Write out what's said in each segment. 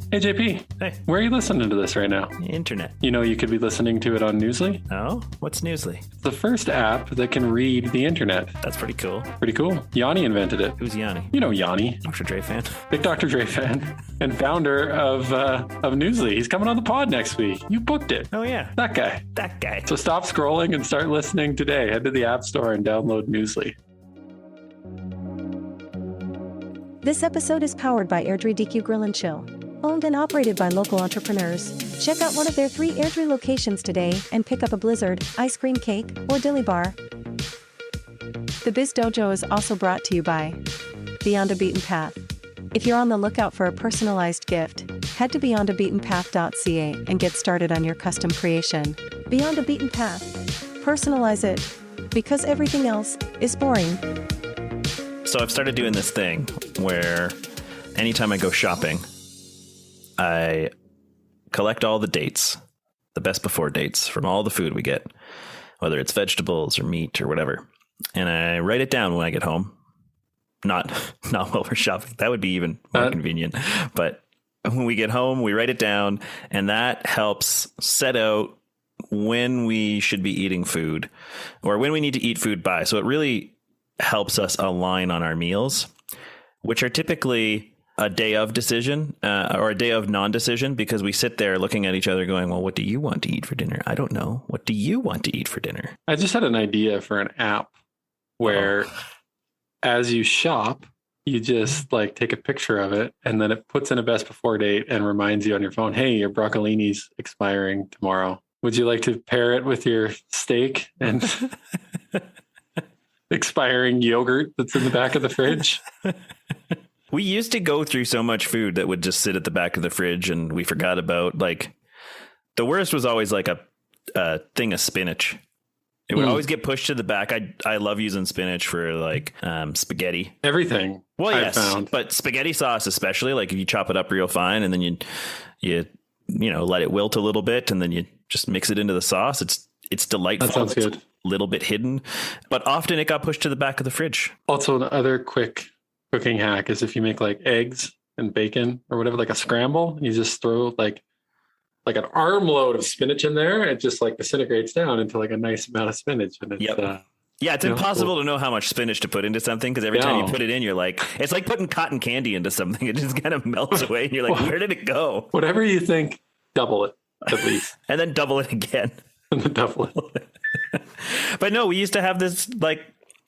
Hey, JP. Hey. Where are you listening to this right now? Internet. You know, you could be listening to it on Newsly. Oh, what's Newsly? It's the first app that can read the internet. That's pretty cool. Pretty cool. Yanni invented it. Who's Yanni? You know Yanni. Dr. Dre fan. Big Dr. Dre fan and founder of Newsly. He's coming on the pod next week. You booked it. Oh, yeah. That guy. That guy. So stop scrolling and start listening today. Head to the App Store and download Newsly. This episode is powered by Airdrie DQ Grill and Chill. Owned and operated by local entrepreneurs. Check out one of their 3 Airdrie locations today and pick up a blizzard, ice cream cake, or dilly bar. The Biz Dojo is also brought to you by Beyond a Beaten Path. If you're on the lookout for a personalized gift, head to beyondabeatenpath.ca and get started on your custom creation. Beyond a Beaten Path. Personalize it, because everything else is boring. So I've started doing this thing where anytime I go shopping, I collect all the dates, the best before dates from all the food we get, whether it's vegetables or meat or whatever. And I write it down when I get home. Not while we're shopping. That would be even more convenient. But when we get home, we write it down, and that helps set out when we should be eating food or when we need to eat food by. So it really helps us align on our meals, which are typically a day of decision or a day of non-decision, because we sit there looking at each other going, well, what do you want to eat for dinner? I don't know. What do you want to eat for dinner? I just had an idea for an app where as you shop, you just like take a picture of it and then it puts in a best before date and reminds you on your phone, hey, your broccolini's expiring tomorrow. Would you like to pair it with your steak and expiring yogurt that's in the back of the fridge? We used to go through so much food that would just sit at the back of the fridge and we forgot about, like, the worst was always like a thing of spinach. It would always get pushed to the back. I love using spinach for like spaghetti. Everything. Well, yes, but spaghetti sauce, especially, like if you chop it up real fine and then you let it wilt a little bit and then you just mix it into the sauce. It's delightful. That sounds good. It's a little bit hidden, but often it got pushed to the back of the fridge. Also, the other quick cooking hack is if you make like eggs and bacon or whatever, like a scramble, you just throw like an armload of spinach in there. It just like disintegrates down into like a nice amount of spinach. And it's, it's impossible to know how much spinach to put into something, because every time you put it in, you're like, it's like putting cotton candy into something. It just kind of melts away and you're like, where did it go? Whatever you think, double it at least. And then double it again. And then double it. But no, we used to have this, like,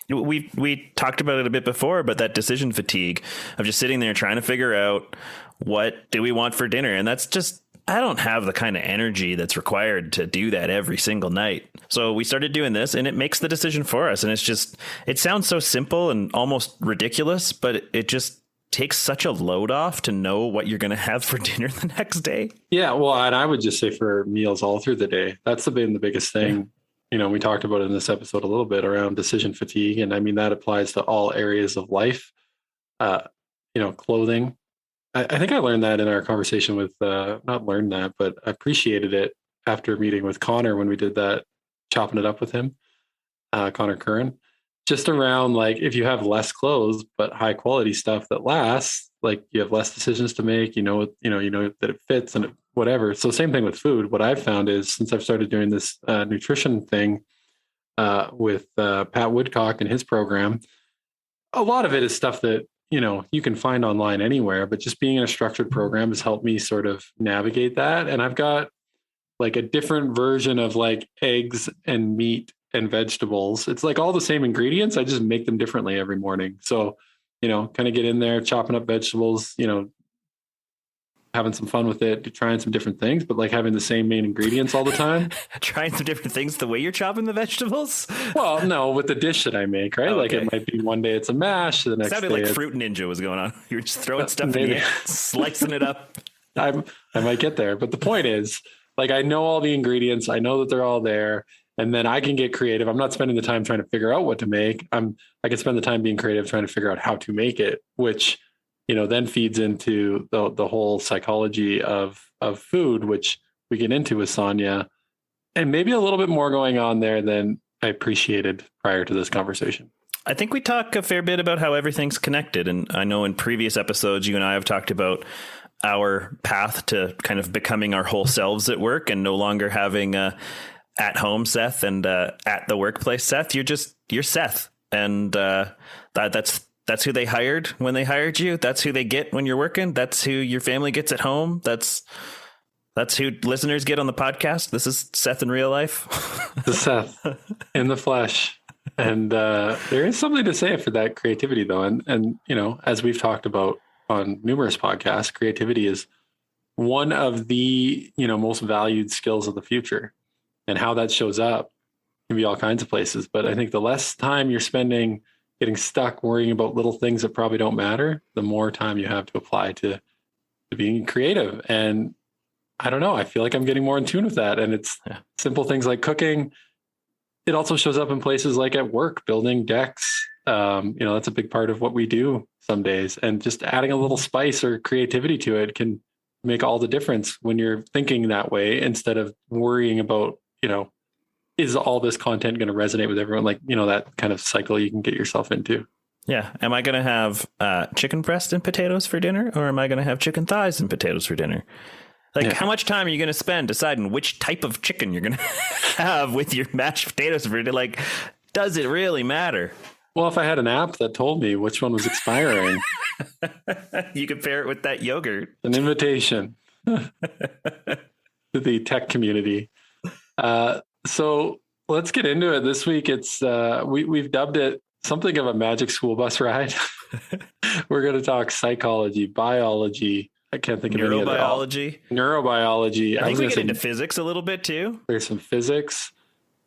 we talked about it a bit before, but that decision fatigue of just sitting there trying to figure out what do we want for dinner. And that's just, I don't have the kind of energy that's required to do that every single night. So we started doing this and it makes the decision for us. And it's just, it sounds so simple and almost ridiculous, but it just takes such a load off to know what you're going to have for dinner the next day. Yeah. Well, and I would just say for meals all through the day, that's been the biggest thing. Yeah. You know, we talked about it in this episode a little bit around decision fatigue. And I mean, that applies to all areas of life, clothing. I think I learned that in our conversation with, not learned that, but appreciated it after meeting with Connor when we did that, chopping it up with him, Connor Curran, just around like, if you have less clothes, but high quality stuff that lasts, like you have less decisions to make, you know that it fits and whatever. So same thing with food. What I've found is since I've started doing this nutrition thing with Pat Woodcock and his program, a lot of it is stuff that, you can find online anywhere, but just being in a structured program has helped me sort of navigate that. And I've got like a different version of like eggs and meat and vegetables. It's like all the same ingredients. I just make them differently every morning. So, kind of get in there, chopping up vegetables, having some fun with it, trying some different things, but like having the same main ingredients all the time. Trying some different things the way you're chopping the vegetables? Well, no, with the dish that I make, right? Like it might be one day it's a mash, the next sounded day like Fruit Ninja was going on. You were just throwing stuff in the air, slicing it up. I might get there. But the point is, like, I know all the ingredients. I know that they're all there. And then I can get creative. I'm not spending the time trying to figure out what to make. I can spend the time being creative, trying to figure out how to make it, which, then feeds into the whole psychology of food, which we get into with Sonia, and maybe a little bit more going on there than I appreciated prior to this conversation. I think we talk a fair bit about how everything's connected. And I know in previous episodes, you and I have talked about our path to kind of becoming our whole selves at work and no longer having at home Seth and at the workplace Seth. You're Seth, and that's who they hired when they hired you. That's who they get when you're working. That's who your family gets at home. That's who listeners get on the podcast. This is Seth in real life. The Seth in the flesh. And there is something to say for that creativity, though. And you know, as we've talked about on numerous podcasts, creativity is one of the, you know, most valued skills of the future. And how that shows up can be all kinds of places. But I think the less time you're spending getting stuck worrying about little things that probably don't matter, the more time you have to apply to being creative. And I don't know, I feel like I'm getting more in tune with that. And it's simple things like cooking. It also shows up in places like at work, building decks. You know, that's a big part of what we do some days. And just adding a little spice or creativity to it can make all the difference when you're thinking that way, instead of worrying about, you know, is all this content going to resonate with everyone? Like, you know, that kind of cycle you can get yourself into. Yeah. Am I going to have chicken breast and potatoes for dinner, or am I going to have chicken thighs and potatoes for dinner? Like, how much time are you going to spend deciding which type of chicken you're going to have with your mashed potatoes for dinner? Like, does it really matter? Well, if I had an app that told me which one was expiring, you could pair it with that yogurt. An invitation to the tech community. So let's get into it. This week, it's we've dubbed it something of a magic school bus ride. We're going to talk psychology, biology. I can't think of any other. Neurobiology. I think we get into physics a little bit too. There's some physics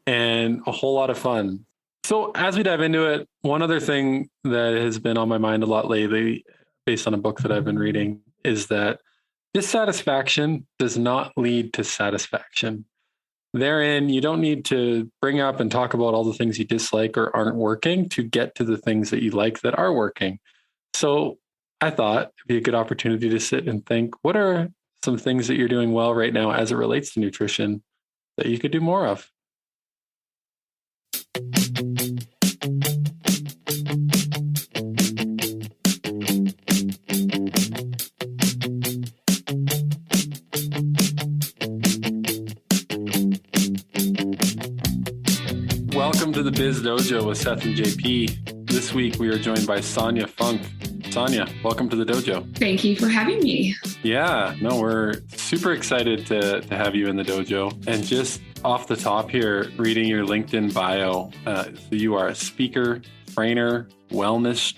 and a whole lot of fun. So as we dive into it, one other thing that has been on my mind a lot lately, based on a book that I've been reading, is that dissatisfaction does not lead to satisfaction. Therein, you don't need to bring up and talk about all the things you dislike or aren't working to get to the things that you like that are working. So I thought it'd be a good opportunity to sit and think, what are some things that you're doing well right now as it relates to nutrition that you could do more of? Welcome to the Biz Dojo with Seth and JP. This week we are joined by Sonia Funk. Sonia, welcome to the dojo. Thank you for having me. Yeah, no, we're super excited to have you in the dojo. And just off the top here, reading your LinkedIn bio, so you are a speaker, trainer, wellness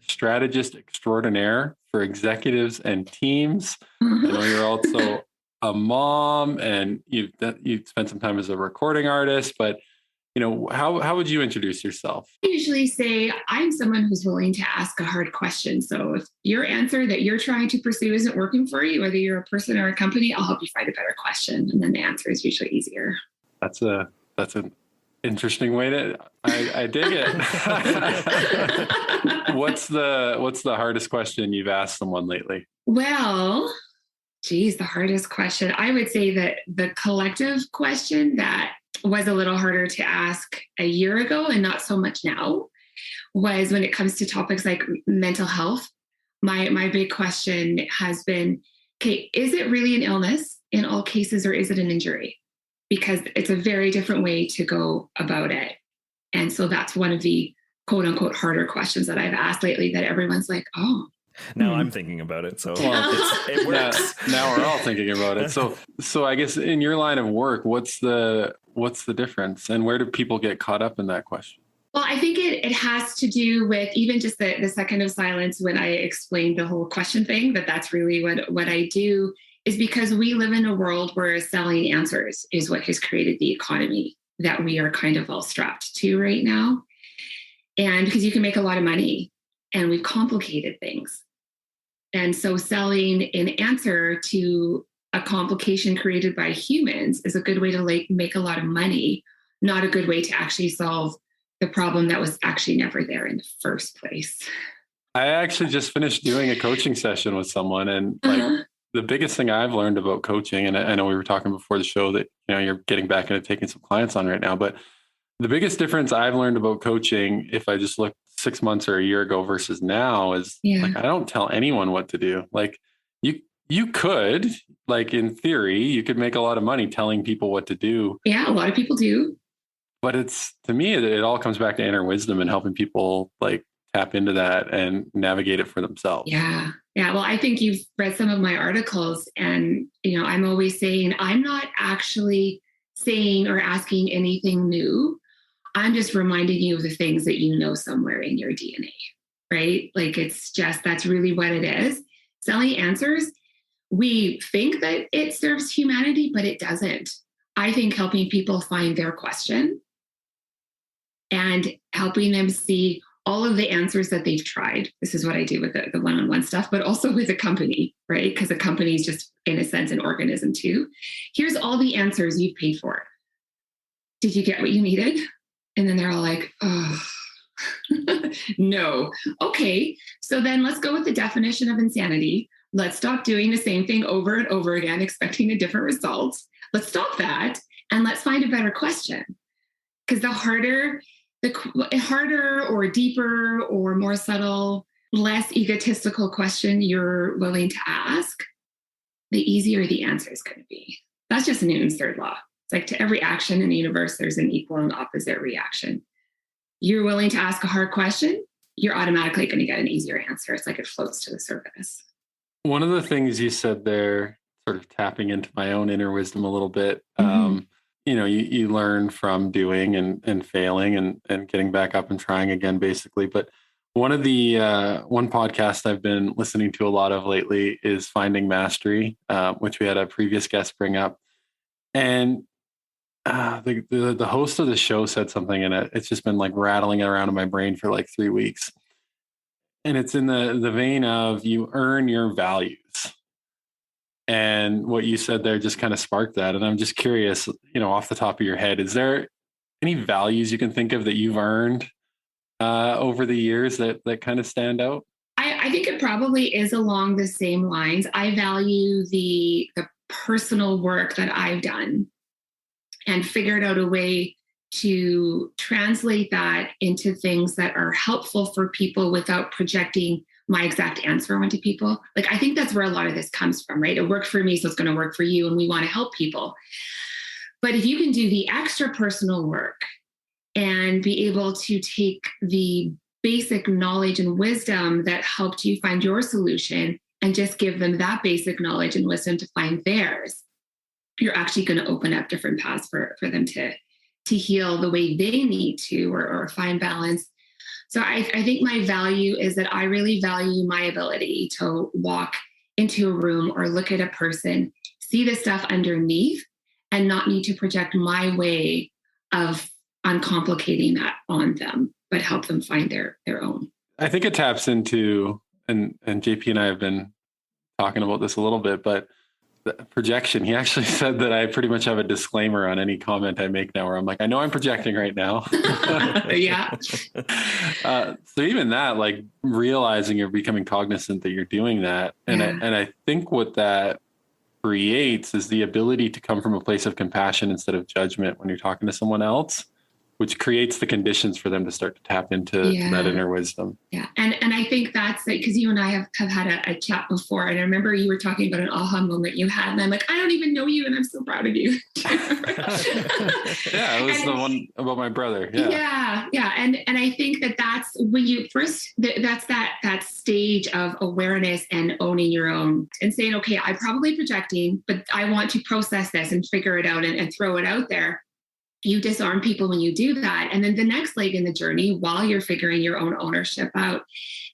strategist extraordinaire for executives and teams. I know you're also a mom, and you've spent some time as a recording artist, but you know, how would you introduce yourself? I usually say I'm someone who's willing to ask a hard question. So if your answer that you're trying to pursue isn't working for you, whether you're a person or a company, I'll help you find a better question. And then the answer is usually easier. That's an interesting way to, I dig it. What's the hardest question you've asked someone lately? Well, the hardest question. I would say that the collective question that was a little harder to ask a year ago and not so much now was when it comes to topics like mental health. My big question has been, okay, is it really an illness in all cases, or is it an injury? Because it's a very different way to go about it. And so that's one of the quote unquote harder questions that I've asked lately that everyone's like, oh. Now I'm thinking about it. So it works. Now we're all thinking about it. So I guess in your line of work, what's the difference, and where do people get caught up in that question? Well, I think it has to do with even just the second of silence when I explained the whole question thing, that's really what I do, is because we live in a world where selling answers is what has created the economy that we are kind of all strapped to right now. And because you can make a lot of money, and we've complicated things. And so selling an answer to a complication created by humans is a good way to make a lot of money, not a good way to actually solve the problem that was actually never there in the first place. I actually just finished doing a coaching session with someone, and the biggest thing I've learned about coaching, and I know we were talking before the show that, you know, you're getting back into taking some clients on right now, but the biggest difference I've learned about coaching, if I just look 6 months or a year ago versus now is like, I don't tell anyone what to do. Like you could, like in theory, you could make a lot of money telling people what to do. Yeah, a lot of people do. But it's, to me, it all comes back to inner wisdom and helping people like tap into that and navigate it for themselves. Yeah. Yeah. Well, I think you've read some of my articles, and, I'm always saying, I'm not actually saying or asking anything new. I'm just reminding you of the things that you know somewhere in your DNA, right? Like, it's just, that's really what it is. Selling answers, we think that it serves humanity, but it doesn't. I think helping people find their question and helping them see all of the answers that they've tried. This is what I do with the one-on-one stuff, but also with a company, right? Because a company is just, in a sense, an organism too. Here's all the answers you've paid for. Did you get what you needed? And then they're all like, oh, no. Okay, so then let's go with the definition of insanity. Let's stop doing the same thing over and over again, expecting a different result. Let's stop that, and let's find a better question. Because the harder or deeper or more subtle, less egotistical question you're willing to ask, the easier the answer is going to be. That's just Newton's third law. It's like, to every action in the universe, there's an equal and opposite reaction. You're willing to ask a hard question, you're automatically going to get an easier answer. It's like it floats to the surface. One of the things you said there, sort of tapping into my own inner wisdom a little bit, you learn from doing and failing and getting back up and trying again, basically. But one of the one podcast I've been listening to a lot of lately is Finding Mastery, which we had a previous guest bring up. And the host of the show said something, and it's just been like rattling around in my brain for like 3 weeks. And it's in the vein of, you earn your values. And what you said there just kind of sparked that. And I'm just curious, off the top of your head, is there any values you can think of that you've earned over the years that kind of stand out? I think it probably is along the same lines. I value the personal work that I've done and figured out a way to translate that into things that are helpful for people without projecting my exact answer onto people. Like, I think that's where a lot of this comes from, right? It worked for me, so it's going to work for you, and we want to help people. But if you can do the extra personal work and be able to take the basic knowledge and wisdom that helped you find your solution and just give them that basic knowledge and wisdom to find theirs, you're actually going to open up different paths for them to heal the way they need to, or find balance. So I think my value is that I really value my ability to walk into a room or look at a person, see the stuff underneath, and not need to project my way of uncomplicating that on them, but help them find their own. I think it taps into, and JP and I have been talking about this a little bit, but the projection. He actually said that I pretty much have a disclaimer on any comment I make now, where I'm like, I know I'm projecting right now. Yeah. So even that, like realizing you're becoming cognizant that you're doing that. And I think what that creates is the ability to come from a place of compassion instead of judgment when you're talking to someone else, which creates the conditions for them to start to tap into that inner wisdom. Yeah. And I think that's it, because you and I have had a chat before. And I remember you were talking about an aha moment you had. And I'm like, I don't even know you, and I'm so proud of you. Yeah, it was the one about my brother. Yeah. And I think that's when you first, that's that stage of awareness and owning your own and saying, okay, I'm probably projecting, but I want to process this and figure it out and throw it out there. You disarm people when you do that. And then the next leg in the journey, while you're figuring your own ownership out,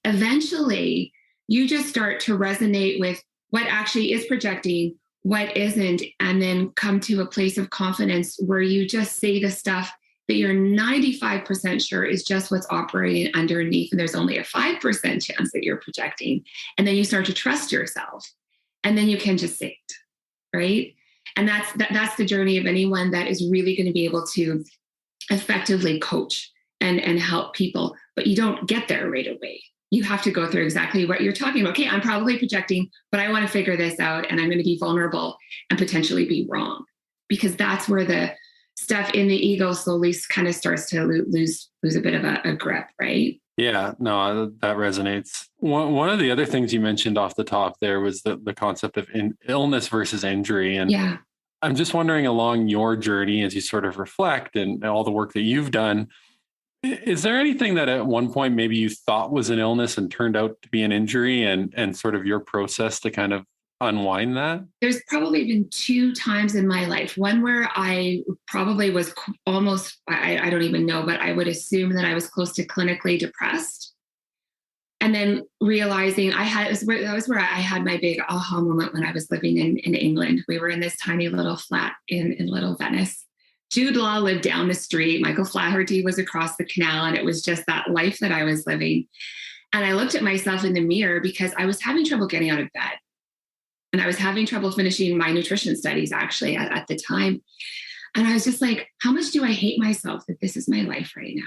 eventually you just start to resonate with what actually is projecting, what isn't, and then come to a place of confidence where you just say the stuff that you're 95% sure is just what's operating underneath. And there's only a 5% chance that you're projecting. And then you start to trust yourself. And then you can just say it, right? And that's the journey of anyone that is really going to be able to effectively coach and help people. But you don't get there right away. You have to go through exactly what you're talking about. Okay, I'm probably projecting, but I want to figure this out, and I'm going to be vulnerable and potentially be wrong, because that's where the stuff in the ego slowly kind of starts to lose a bit of a grip, right? Yeah, no, that resonates. One of the other things you mentioned off the top there was the concept of illness versus injury. And Yeah. I'm just wondering, along your journey as you sort of reflect and all the work that you've done, is there anything that at one point maybe you thought was an illness and turned out to be an injury, and sort of your process to kind of unwind that? There's probably been two times in my life. One where I probably was almost, I don't even know, but I would assume that I was close to clinically depressed. And then realizing that was where I had my big aha moment when I was living in England. We were in this tiny little flat in Little Venice. Jude Law lived down the street. Michael Flaherty was across the canal. And it was just that life that I was living. And I looked at myself in the mirror because I was having trouble getting out of bed. And I was having trouble finishing my nutrition studies actually at the time. And I was just like, how much do I hate myself that this is my life right now?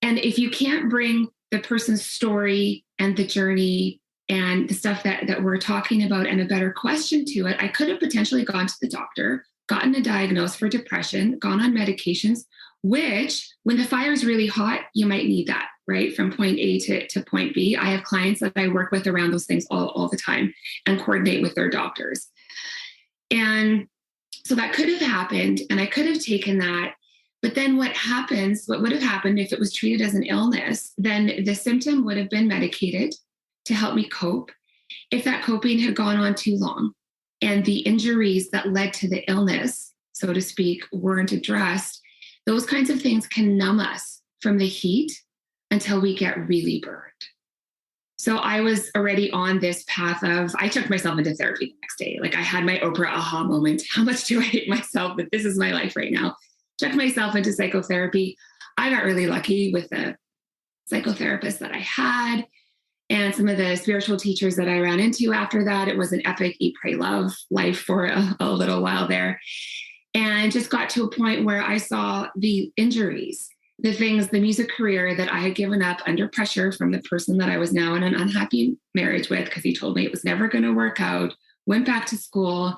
And if you can't bring the person's story and the journey and the stuff that we're talking about and a better question to it, I could have potentially gone to the doctor, gotten a diagnosis for depression, gone on medications, which when the fire is really hot, you might need that, right? From point A to point B. I have clients that I work with around those things all the time and coordinate with their doctors. And so that could have happened, and I could have taken that. But then what would have happened if it was treated as an illness, then the symptom would have been medicated to help me cope. If that coping had gone on too long and the injuries that led to the illness, so to speak, weren't addressed, those kinds of things can numb us from the heat until we get really burned. So I was already on this path of, I took myself into therapy the next day. Like I had my Oprah aha moment. How much do I hate myself that this is my life right now? Checked myself into psychotherapy. I got really lucky with the psychotherapist that I had and some of the spiritual teachers that I ran into after that. It was an epic eat, pray, love life for a little while there. And just got to a point where I saw the injuries, the things, the music career that I had given up under pressure from the person that I was now in an unhappy marriage with, because he told me it was never going to work out, went back to school.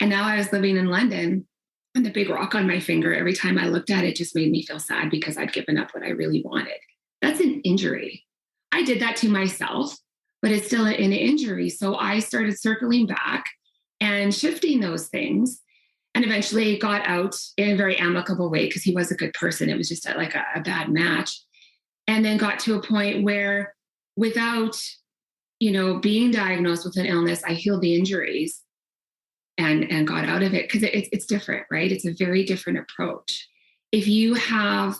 And now I was living in London. And the big rock on my finger, every time I looked at it, just made me feel sad because I'd given up what I really wanted. That's an injury. I did that to myself, but it's still an injury. So I started circling back and shifting those things, and eventually got out in a very amicable way because he was a good person. It was just like a bad match. And then got to a point where without, being diagnosed with an illness, I healed the injuries and got out of it, because it's different, right? It's a very different approach. If you have,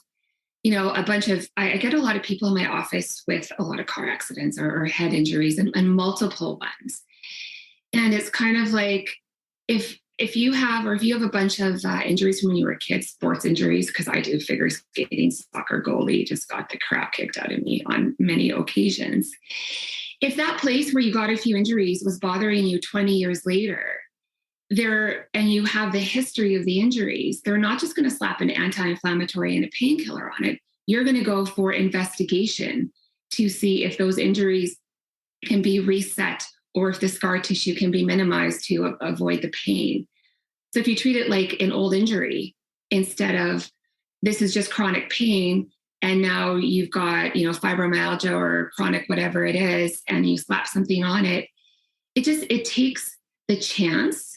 a bunch of, I get a lot of people in my office with a lot of car accidents or head injuries and multiple ones. And it's kind of like, if you have a bunch of injuries from when you were a kid, sports injuries, because I do figure skating, soccer goalie, just got the crap kicked out of me on many occasions. If that place where you got a few injuries was bothering you 20 years later, and you have the history of the injuries, they're not just going to slap an anti-inflammatory and a painkiller on it. You're going to go for investigation to see if those injuries can be reset or if the scar tissue can be minimized to avoid the pain. So if you treat it like an old injury, instead of this is just chronic pain, and now you've got, fibromyalgia or chronic whatever it is, and you slap something on it, it takes the chance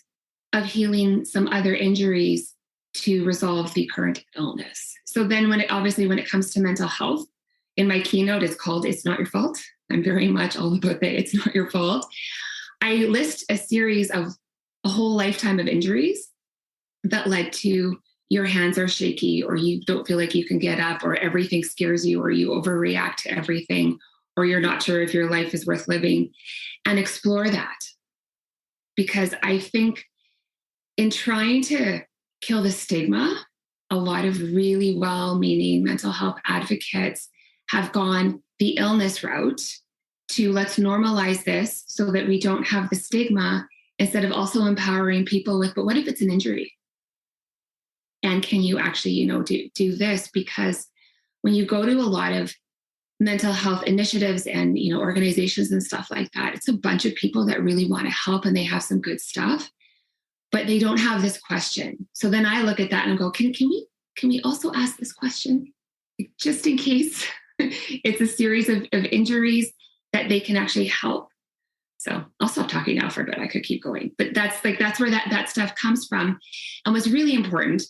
of healing some other injuries to resolve the current illness. So then when it comes to mental health, in my keynote, it's called It's Not Your Fault. I'm very much all about that. It's not your fault. I list a series of a whole lifetime of injuries that led to your hands are shaky, or you don't feel like you can get up, or everything scares you, or you overreact to everything, or you're not sure if your life is worth living, and explore that. Because I think in trying to kill the stigma, a lot of really well-meaning mental health advocates have gone the illness route to let's normalize this so that we don't have the stigma, instead of also empowering people with, but what if it's an injury? And can you actually, do this? Because when you go to a lot of mental health initiatives and, organizations and stuff like that, it's a bunch of people that really want to help and they have some good stuff, but they don't have this question. So then I look at that and go, can we also ask this question just in case It's a series of injuries that they can actually help. So I'll stop talking now for a bit. I could keep going, but that's where that stuff comes from. And what's really important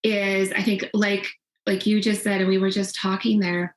is, I think, like you just said, and we were just talking there,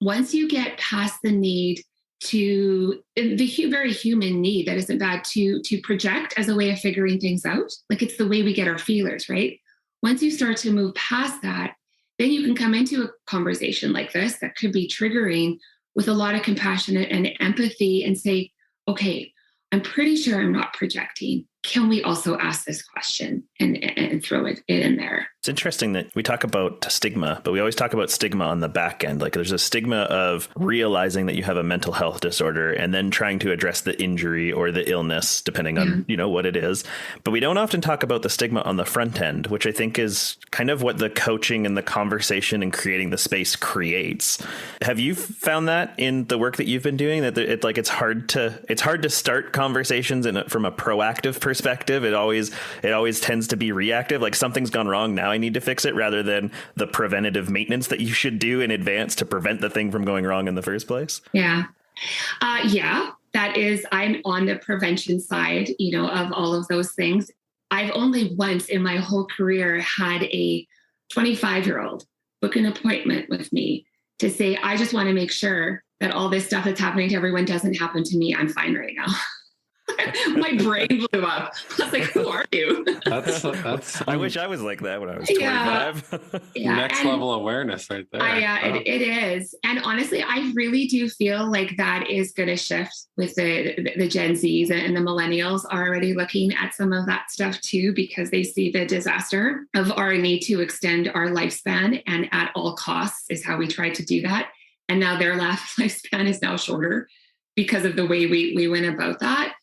once you get past the need to the very human need that isn't bad to project as a way of figuring things out, like it's the way we get our feelers, right? Once you start to move past that, then you can come into a conversation like this that could be triggering with a lot of compassion and empathy and say, okay, I'm pretty sure I'm not projecting. Can we also ask this question and throw it in there? It's interesting that we talk about stigma, but we always talk about stigma on the back end. Like there's a stigma of realizing that you have a mental health disorder and then trying to address the injury or the illness, depending on, what it is. But we don't often talk about the stigma on the front end, which I think is kind of what the coaching and the conversation and creating the space creates. Have you found that in the work that you've been doing, that it's hard to start conversations from a proactive perspective? It always tends to be reactive. Like something's gone wrong, now I need to fix it, rather than the preventative maintenance that you should do in advance to prevent the thing from going wrong in the first place. Yeah. That is, I'm on the prevention side, of all of those things. I've only once in my whole career had a 25-year-old book an appointment with me to say, I just want to make sure that all this stuff that's happening to everyone doesn't happen to me. I'm fine right now. My brain blew up. I was like, who are you? That's I wish I was like that when I was 25. Next level awareness right there. It is. And honestly, I really do feel like that is going to shift with the Gen Zs, and the millennials are already looking at some of that stuff too, because they see the disaster of our need to extend our lifespan, and at all costs is how we try to do that. And now their lifespan is now shorter because of the way we went about that.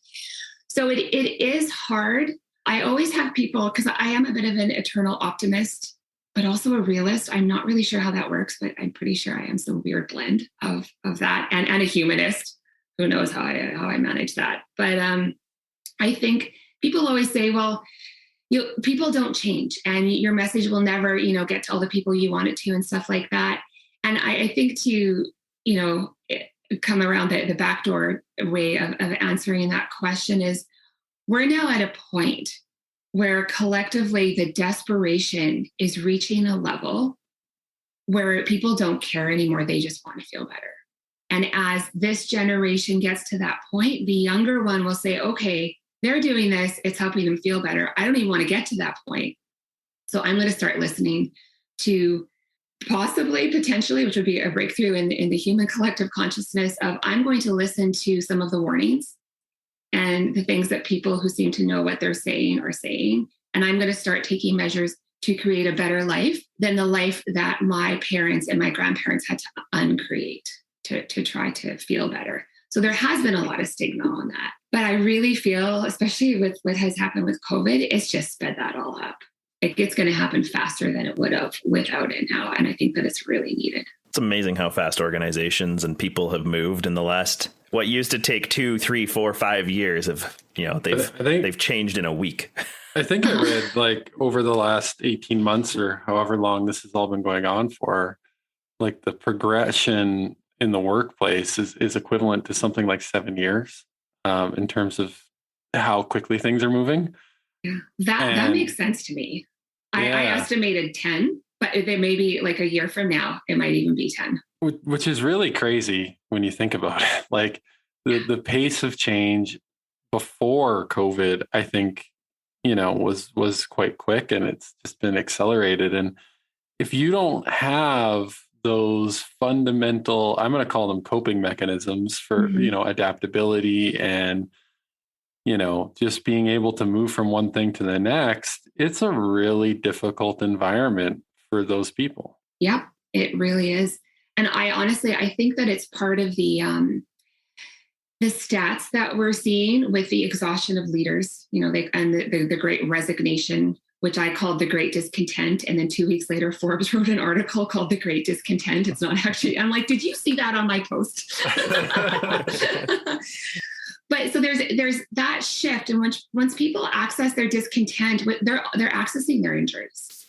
So it is hard. I always have people, because I am a bit of an eternal optimist, but also a realist. I'm not really sure how that works, but I'm pretty sure I am some weird blend of that, and a humanist. Who knows how I manage that? But I think people always say, well, people don't change, and your message will never, get to all the people you want it to, and stuff like that. And I think to, come around the backdoor way of answering that question is, we're now at a point where collectively the desperation is reaching a level where people don't care anymore. They just want to feel better. And as this generation gets to that point, the younger one will say, okay, they're doing this, it's helping them feel better. I don't even want to get to that point. So I'm going to start listening to potentially, which would be a breakthrough in the human collective consciousness of, I'm going to listen to some of the warnings and the things that people who seem to know what they're saying are saying. And I'm going to start taking measures to create a better life than the life that my parents and my grandparents had to uncreate to try to feel better. So there has been a lot of stigma on that. But I really feel, especially with what has happened with COVID, it's just sped that all up. It's going to happen faster than it would have without it now. And I think that it's really needed. It's amazing how fast organizations and people have moved in the last, what used to take 2, 3, 4, 5 years they've changed in a week. I think I read over the last 18 months or however long this has all been going on for, the progression in the workplace is equivalent to something like 7 years in terms of how quickly things are moving. Yeah, that makes sense to me. I estimated 10, but they may be a year from now, it might even be 10. Which is really crazy when you think about it. The pace of change before COVID, I think, was quite quick, and it's just been accelerated. And if you don't have those fundamental, I'm going to call them coping mechanisms for, adaptability and, just being able to move from one thing to the next, it's a really difficult environment for those people. Yep, it really is. And I think that it's part of the stats that we're seeing with the exhaustion of leaders, and the great resignation, which I called the great discontent. And then 2 weeks later, Forbes wrote an article called the great discontent. It's not actually, I'm like, did you see that on my post? But so there's that shift. And once people access their discontent, they're accessing their injuries.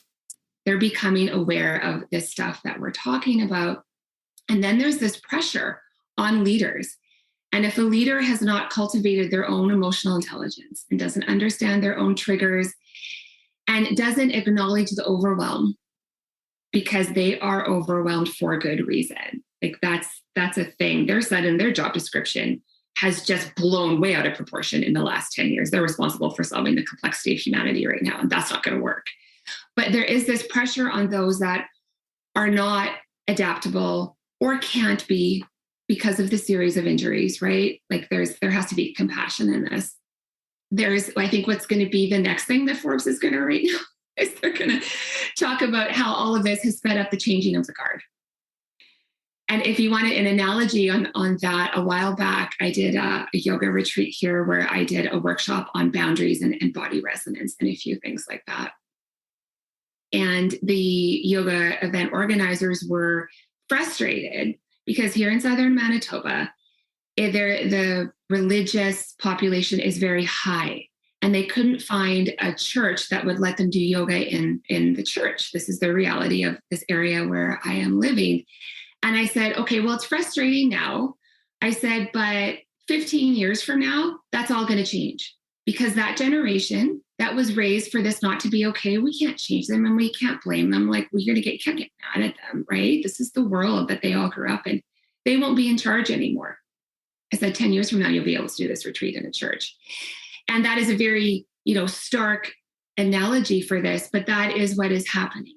They're becoming aware of this stuff that we're talking about. And then there's this pressure on leaders. And if a leader has not cultivated their own emotional intelligence and doesn't understand their own triggers and doesn't acknowledge the overwhelm, because they are overwhelmed for good reason. Like that's a thing. Their sudden, their job description has just blown way out of proportion in the last 10 years. They're responsible for solving the complexity of humanity right now, and that's not going to work. But there is this pressure on those that are not adaptable or can't be because of the series of injuries, right? Like there has to be compassion in this. I think what's going to be the next thing that Forbes is going to write now is they're going to talk about how all of this has sped up the changing of the guard. And if you wanted an analogy on that, a while back, I did a yoga retreat here where I did a workshop on boundaries and body resonance and a few things like that. And the yoga event organizers were frustrated because here in Southern Manitoba, the religious population is very high. And they couldn't find a church that would let them do yoga in the church. This is the reality of this area where I am living. And I said, okay, well, it's frustrating now. I said, but 15 years from now, that's all going to change, because that generation that was raised for this not to be okay, we can't change them and we can't blame them. Like, we're going to can't get mad at them, right? This is the world that they all grew up in. They won't be in charge anymore. I said, 10 years from now, you'll be able to do this retreat in a church. And that is a very, stark analogy for this, but that is what is happening.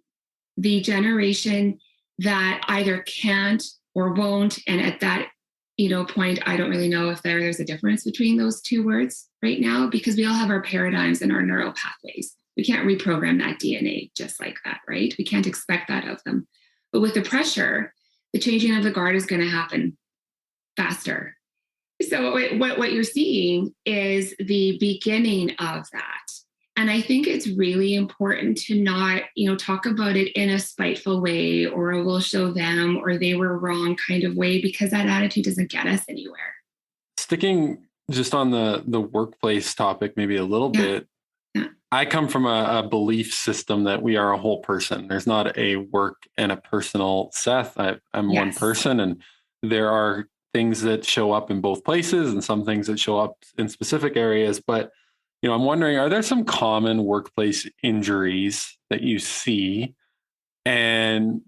The generation that either can't or won't, and at that, point, I don't really know if there's a difference between those two words right now, because we all have our paradigms and our neural pathways. We can't reprogram that DNA just like that, right? We can't expect that of them. But with the pressure, the changing of the guard is going to happen faster. So what you're seeing is the beginning of that. And I think it's really important to not, talk about it in a spiteful way or a we'll show them or they were wrong kind of way, because that attitude doesn't get us anywhere. Sticking just on the workplace topic, maybe a little bit. Yeah. I come from a belief system that we are a whole person. There's not a work and a personal Seth. I'm one person, and there are things that show up in both places and some things that show up in specific areas. But, I'm wondering, are there some common workplace injuries that you see? And,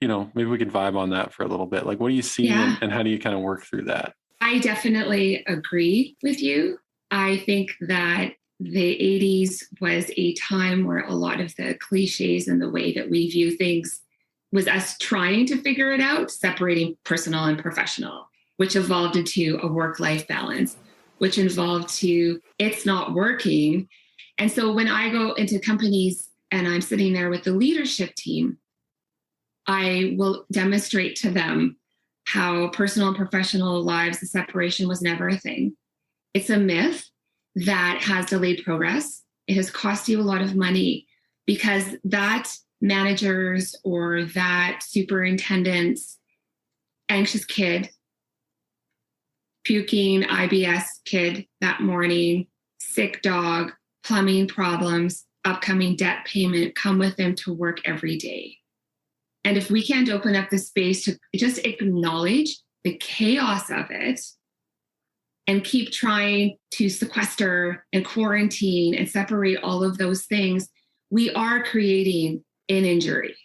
maybe we could vibe on that for a little bit. Like, what do you see and how do you kind of work through that? I definitely agree with you. I think that the 80s was a time where a lot of the cliches and the way that we view things was us trying to figure it out, separating personal and professional, which evolved into a work-life balance, which involved to it's not working. And so when I go into companies and I'm sitting there with the leadership team, I will demonstrate to them how personal and professional lives, the separation was never a thing. It's a myth that has delayed progress. It has cost you a lot of money because that managers or that superintendent's anxious kid, puking IBS kid that morning, sick dog, plumbing problems, upcoming debt payment come with them to work every day. And if we can't open up the space to just acknowledge the chaos of it and keep trying to sequester and quarantine and separate all of those things, we are creating an injury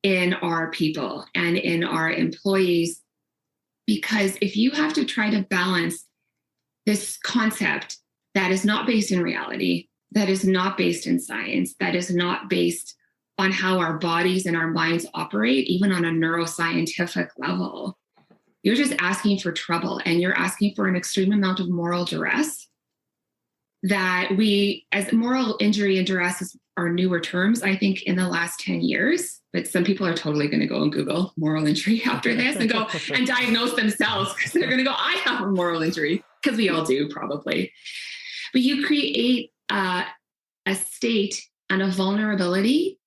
in our people and in our employees. Because if you have to try to balance this concept that is not based in reality, that is not based in science, that is not based on how our bodies and our minds operate, even on a neuroscientific level, you're just asking for trouble, and you're asking for an extreme amount of moral duress that we, as moral injury and duress are newer terms, I think, in the last 10 years. But some people are totally going to go and Google moral injury after this and go and diagnose themselves, because they're going to go, I have a moral injury, because we all do probably. But you create a state and a vulnerability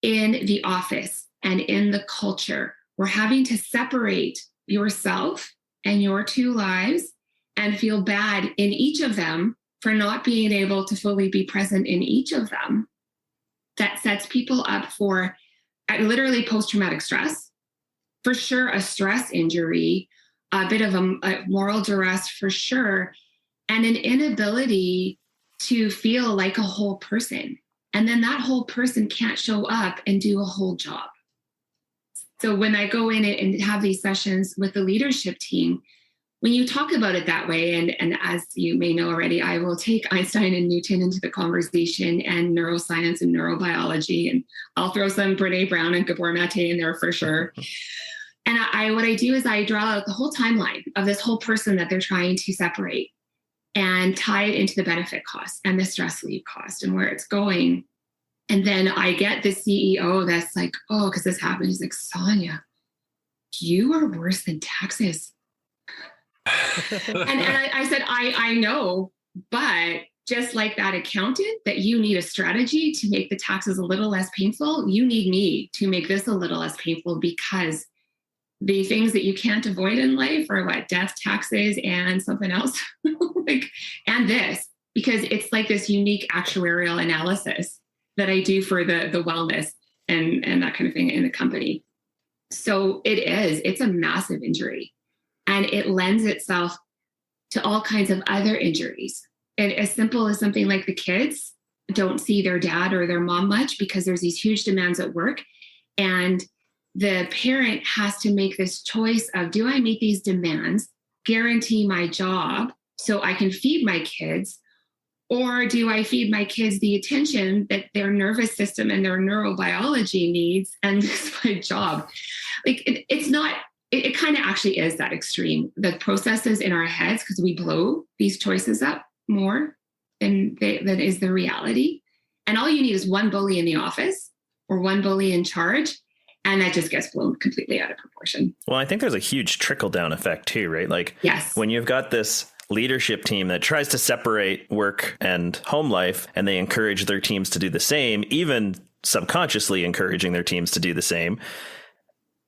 in the office and in the culture. We're having to separate yourself and your two lives and feel bad in each of them for not being able to fully be present in each of them. That sets people up for literally post-traumatic stress for sure a stress injury, a bit of a moral duress for sure, and an inability to feel like a whole person. And then that whole person can't show up and do a whole job. So when I go in and have these sessions with the leadership team, when you talk about it that way, and as you may know already, I will take Einstein and Newton into the conversation and neuroscience and neurobiology, and I'll throw some Brene Brown and Gabor Mate in there for sure. And what I do is I draw out the whole timeline of this whole person that they're trying to separate and tie it into the benefit cost and the stress leave cost and where it's going. And then I get the CEO that's like, oh, because this happened. He's like, Sonia, you are worse than taxes. and I said, I know, but just like that accountant, that you need a strategy to make the taxes a little less painful, you need me to make this a little less painful, because the things that you can't avoid in life are what? Death, taxes, and something else. And this, because it's like this unique actuarial analysis that I do for the wellness and that kind of thing in the company. So it's a massive injury. And it lends itself to all kinds of other injuries. And as simple as something like the kids don't see their dad or their mom much because there's these huge demands at work. And the parent has to make this choice of, do I meet these demands, guarantee my job so I can feed my kids? Or do I feed my kids the attention that their nervous system and their neurobiology needs and miss my job? Like it's not. It kind of actually is that extreme. The processes in our heads, because we blow these choices up more than is the reality. And all you need is one bully in the office or one bully in charge, and that just gets blown completely out of proportion. Well, I think there's a huge trickle down effect too, right? Like, yes, when you've got this leadership team that tries to separate work and home life, and they encourage their teams to do the same, even subconsciously encouraging their teams to do the same,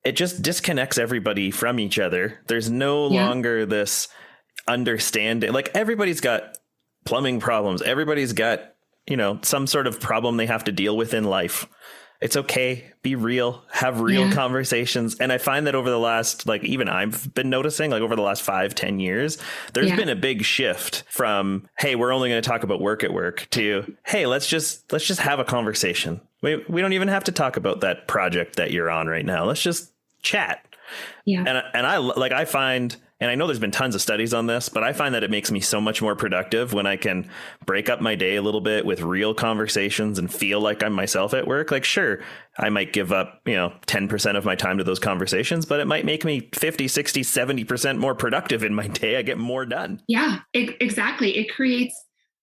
it just disconnects everybody from each other. There's no longer this understanding. Like, everybody's got plumbing problems. Everybody's got, some sort of problem they have to deal with in life. It's okay. Be real, have real conversations. And I find that over the last, even I've been noticing, over the last 5-10 years, there's been a big shift from, hey, we're only going to talk about work at work, to, hey, let's just have a conversation. We don't even have to talk about that project that you're on right now. Let's just chat. Yeah. And I find, and I know there's been tons of studies on this, but I find that it makes me so much more productive when I can break up my day a little bit with real conversations and feel like I'm myself at work. Like, sure, I might give up, 10% of my time to those conversations, but it might make me 50, 60, 70% more productive in my day. I get more done. Yeah, exactly. It creates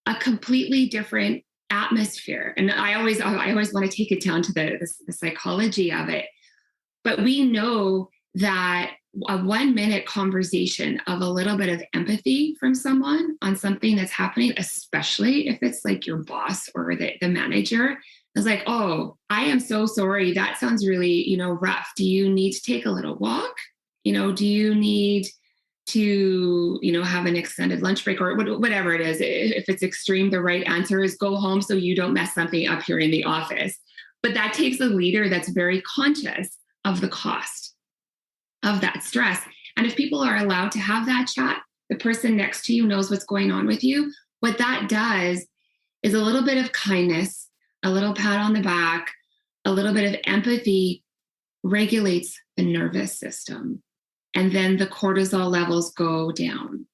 a completely different atmosphere. And I always want to take it down to the psychology of it. But we know that a 1-minute conversation of a little bit of empathy from someone on something that's happening, especially if it's like your boss or the manager, is like, oh, I am so sorry. That sounds really, rough. Do you need to take a little walk? Do you need to, have an extended lunch break or whatever it is? If it's extreme, the right answer is go home so you don't mess something up here in the office. But that takes a leader that's very conscious of the cost of that stress. And if people are allowed to have that chat, the person next to you knows what's going on with you. What that does is a little bit of kindness, a little pat on the back, a little bit of empathy regulates the nervous system. And then the cortisol levels go down.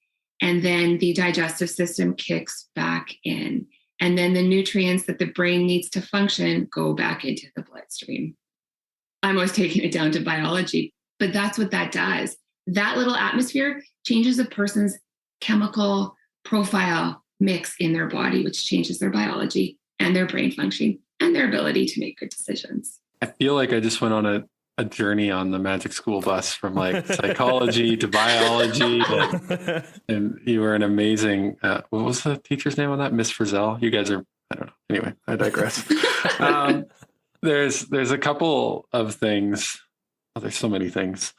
And then the digestive system kicks back in. And then the nutrients that the brain needs to function go back into the bloodstream. I'm always taking it down to biology, but that's what that does. That little atmosphere changes a person's chemical profile mix in their body, which changes their biology and their brain functioning and their ability to make good decisions. I feel like I just went on a journey on the magic school bus from psychology to biology. And you were an amazing, what was the teacher's name on that? Miss Frizzell. You guys are, I don't know. Anyway, I digress. There's a couple of things. Oh, there's so many things.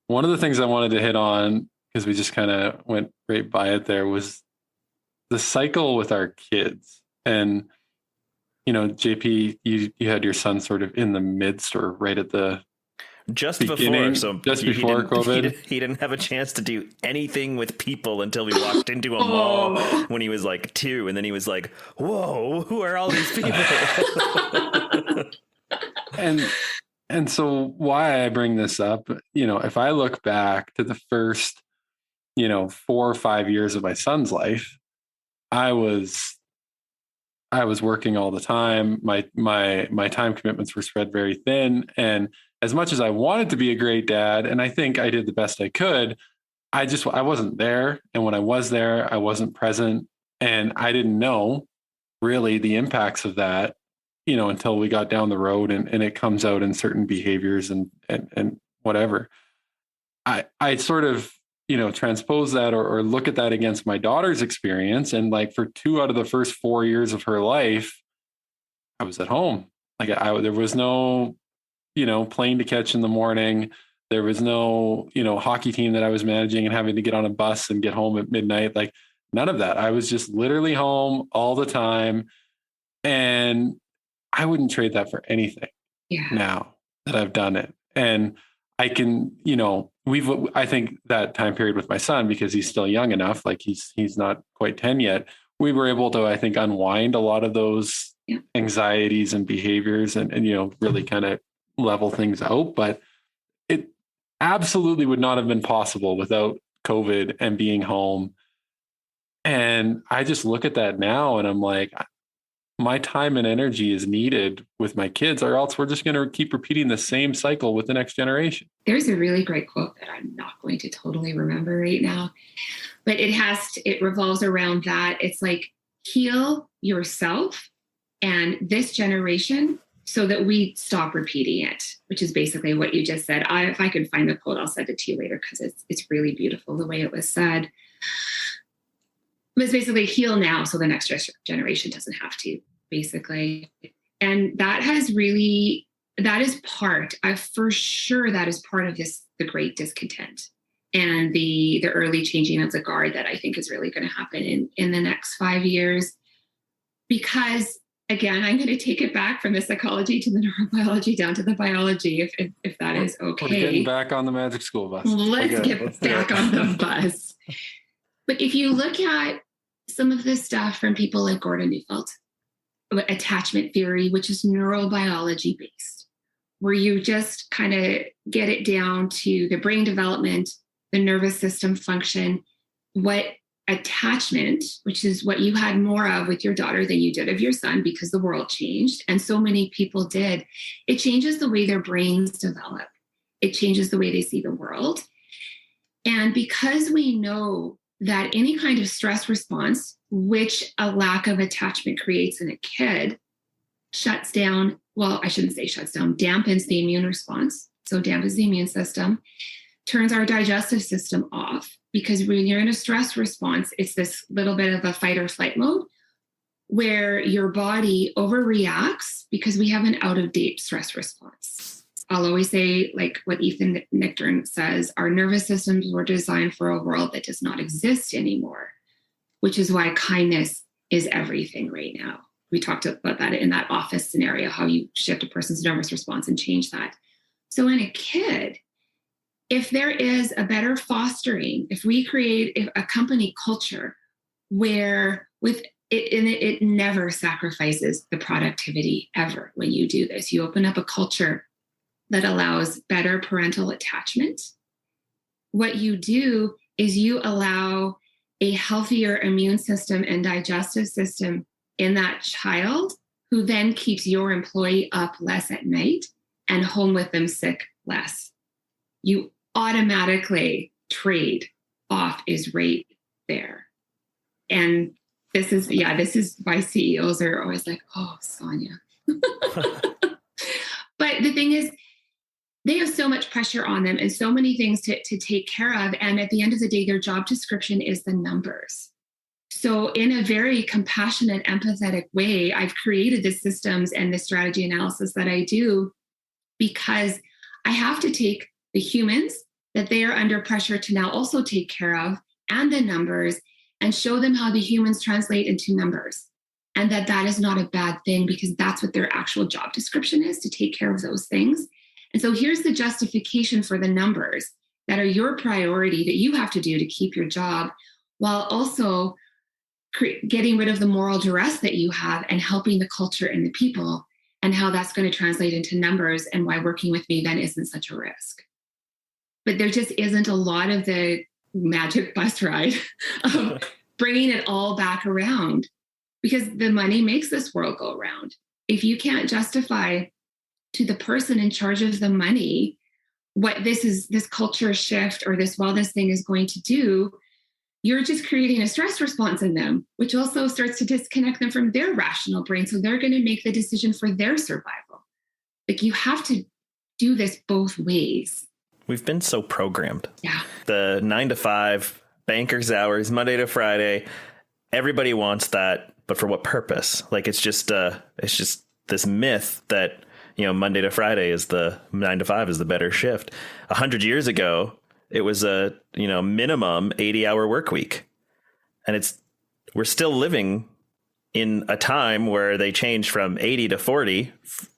One of the things I wanted to hit on, because we just kind of went right by it there, was the cycle with our kids. And, JP, you had your son sort of in the midst or right at the just before. So just before COVID. He didn't have a chance to do anything with people until we walked into a mall when he was like 2. And then he was like, whoa, who are all these people? And so why I bring this up, if I look back to the first, 4 or 5 years of my son's life, I was working all the time. My time commitments were spread very thin. And as much as I wanted to be a great dad, and I think I did the best I could, I wasn't there. And when I was there, I wasn't present. And I didn't know really the impacts of that, until we got down the road and it comes out in certain behaviors and whatever. I sort of, transpose that or look at that against my daughter's experience. And like for 2 out of the first 4 years of her life, I was at home. Like there was no, plane to catch in the morning. There was no, hockey team that I was managing and having to get on a bus and get home at midnight. Like none of that. I was just literally home all the time. And I wouldn't trade that for anything now that I've done it. And I can, I think that time period with my son, because he's still young enough, like he's not quite 10 yet, we were able to, I think, unwind a lot of those anxieties and behaviors and really kind of level things out. But it absolutely would not have been possible without COVID and being home. And I just look at that now and I'm like, my time and energy is needed with my kids, or else we're just going to keep repeating the same cycle with the next generation. There's a really great quote that I'm not going to totally remember right now, but it revolves around that. It's like, heal yourself and this generation so that we stop repeating it, which is basically what you just said. If I could find the quote, I'll send it to you later because it's really beautiful the way it was said. But it's basically heal now so the next generation doesn't have to, basically. And that is part of the great discontent and the early changing of the guard that I think is really going to happen in the next 5 years. Because again, I'm going to take it back from the psychology to the neurobiology down to the biology, if that is okay. We're getting back on the magic school bus. Let's get back on the bus. But if you look at some of this stuff from people like Gordon Neufeld, attachment theory, which is neurobiology based, where you just kind of get it down to the brain development, the nervous system function, what attachment, which is what you had more of with your daughter than you did of your son because the world changed. And so many people did. It changes the way their brains develop. It changes the way they see the world. And because we know that any kind of stress response, which a lack of attachment creates in a kid, dampens the immune response. So dampens the immune system, turns our digestive system off, because when you're in a stress response, it's this little bit of a fight or flight mode where your body overreacts because we have an out-of-date stress response. I'll always say, like what Ethan Nichtern says, our nervous systems were designed for a world that does not exist anymore, which is why kindness is everything right now. We talked about that in that office scenario, how you shift a person's nervous response and change that. So in a kid, if there is a better fostering, if we create a company culture where it never sacrifices the productivity ever when you do this, you open up a culture that allows better parental attachment. What you do is you allow a healthier immune system and digestive system in that child, who then keeps your employee up less at night and home with them sick less. You automatically trade off is right there. And this is why CEOs are always like, oh, Sonia. But the thing is, they have so much pressure on them and so many things to take care of. And at the end of the day, their job description is the numbers. So in a very compassionate, empathetic way, I've created the systems and the strategy analysis that I do because I have to take the humans that they are under pressure to now also take care of and the numbers and show them how the humans translate into numbers. And that is not a bad thing because that's what their actual job description is, to take care of those things. And so here's the justification for the numbers that are your priority that you have to do to keep your job, while also getting rid of the moral duress that you have and helping the culture and the people, and how that's going to translate into numbers, and why working with me then isn't such a risk. But there just isn't a lot of the magic bus ride of bringing it all back around, because the money makes this world go around. If you can't justify to the person in charge of the money what this culture shift or this wellness thing is going to do, you're just creating a stress response in them, which also starts to disconnect them from their rational brain. So they're going to make the decision for their survival. Like, you have to do this both ways. We've been so programmed. Yeah. The 9 to 5, banker's hours, Monday to Friday. Everybody wants that, but for what purpose? Like, it's just this myth that, Monday to Friday is the 9 to 5 is the better shift. 100 years ago, it was a, minimum 80-hour work week. And we're still living in a time where they changed from 80 to 40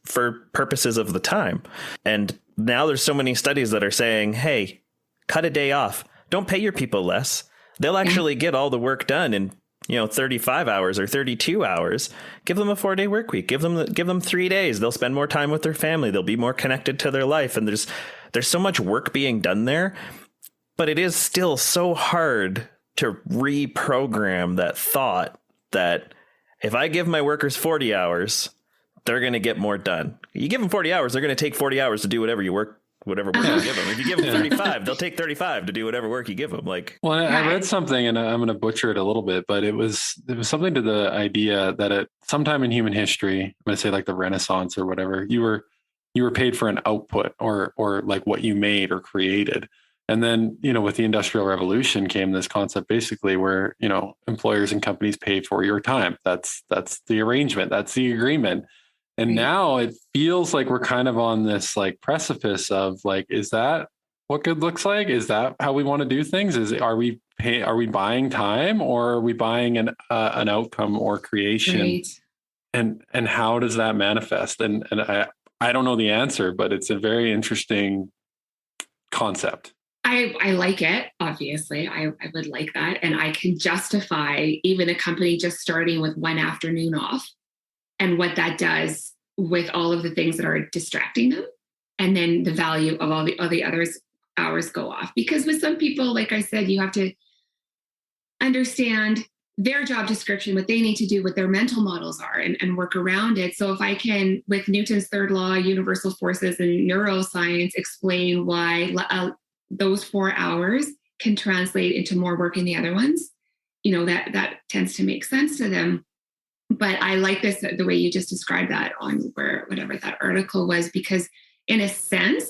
for purposes of the time. And now there's so many studies that are saying, hey, cut a day off. Don't pay your people less. They'll actually get all the work done in 35 hours or 32 hours. Give them a 4-day work week. Give them 3 days. They'll spend more time with their family. They'll be more connected to their life. And there's so much work being done there, but it is still so hard to reprogram that thought that if I give my workers 40 hours, they're going to get more done. You give them 40 hours, they're going to take 40 hours to do whatever work you give them. If you give them 35, they'll take 35 to do whatever work you give them. I read something, and I'm going to butcher it a little bit, but it was something to the idea that at sometime in human history, I'm going to say like the Renaissance or whatever, you were paid for an output or like what you made or created. And then, with the Industrial Revolution came this concept basically where, employers and companies pay for your time. That's the arrangement. That's the agreement. And now it feels like we're kind of on this like precipice of like, is that what good looks like? Is that how we want to do things? Are we buying time, or are we buying an outcome or creation? Right. And how does that manifest? And I don't know the answer, but it's a very interesting concept. I like it, obviously. I would like that. And I can justify even a company just starting with one afternoon off and what that does with all of the things that are distracting them. And then the value of all the other hours go off. Because with some people, like I said, you have to understand their job description, what they need to do, what their mental models are, and work around it. So if I can, with Newton's third law, universal forces and neuroscience, explain why those 4 hours can translate into more work in the other ones, that tends to make sense to them. But I like this, the way you just described that on whatever that article was, because in a sense,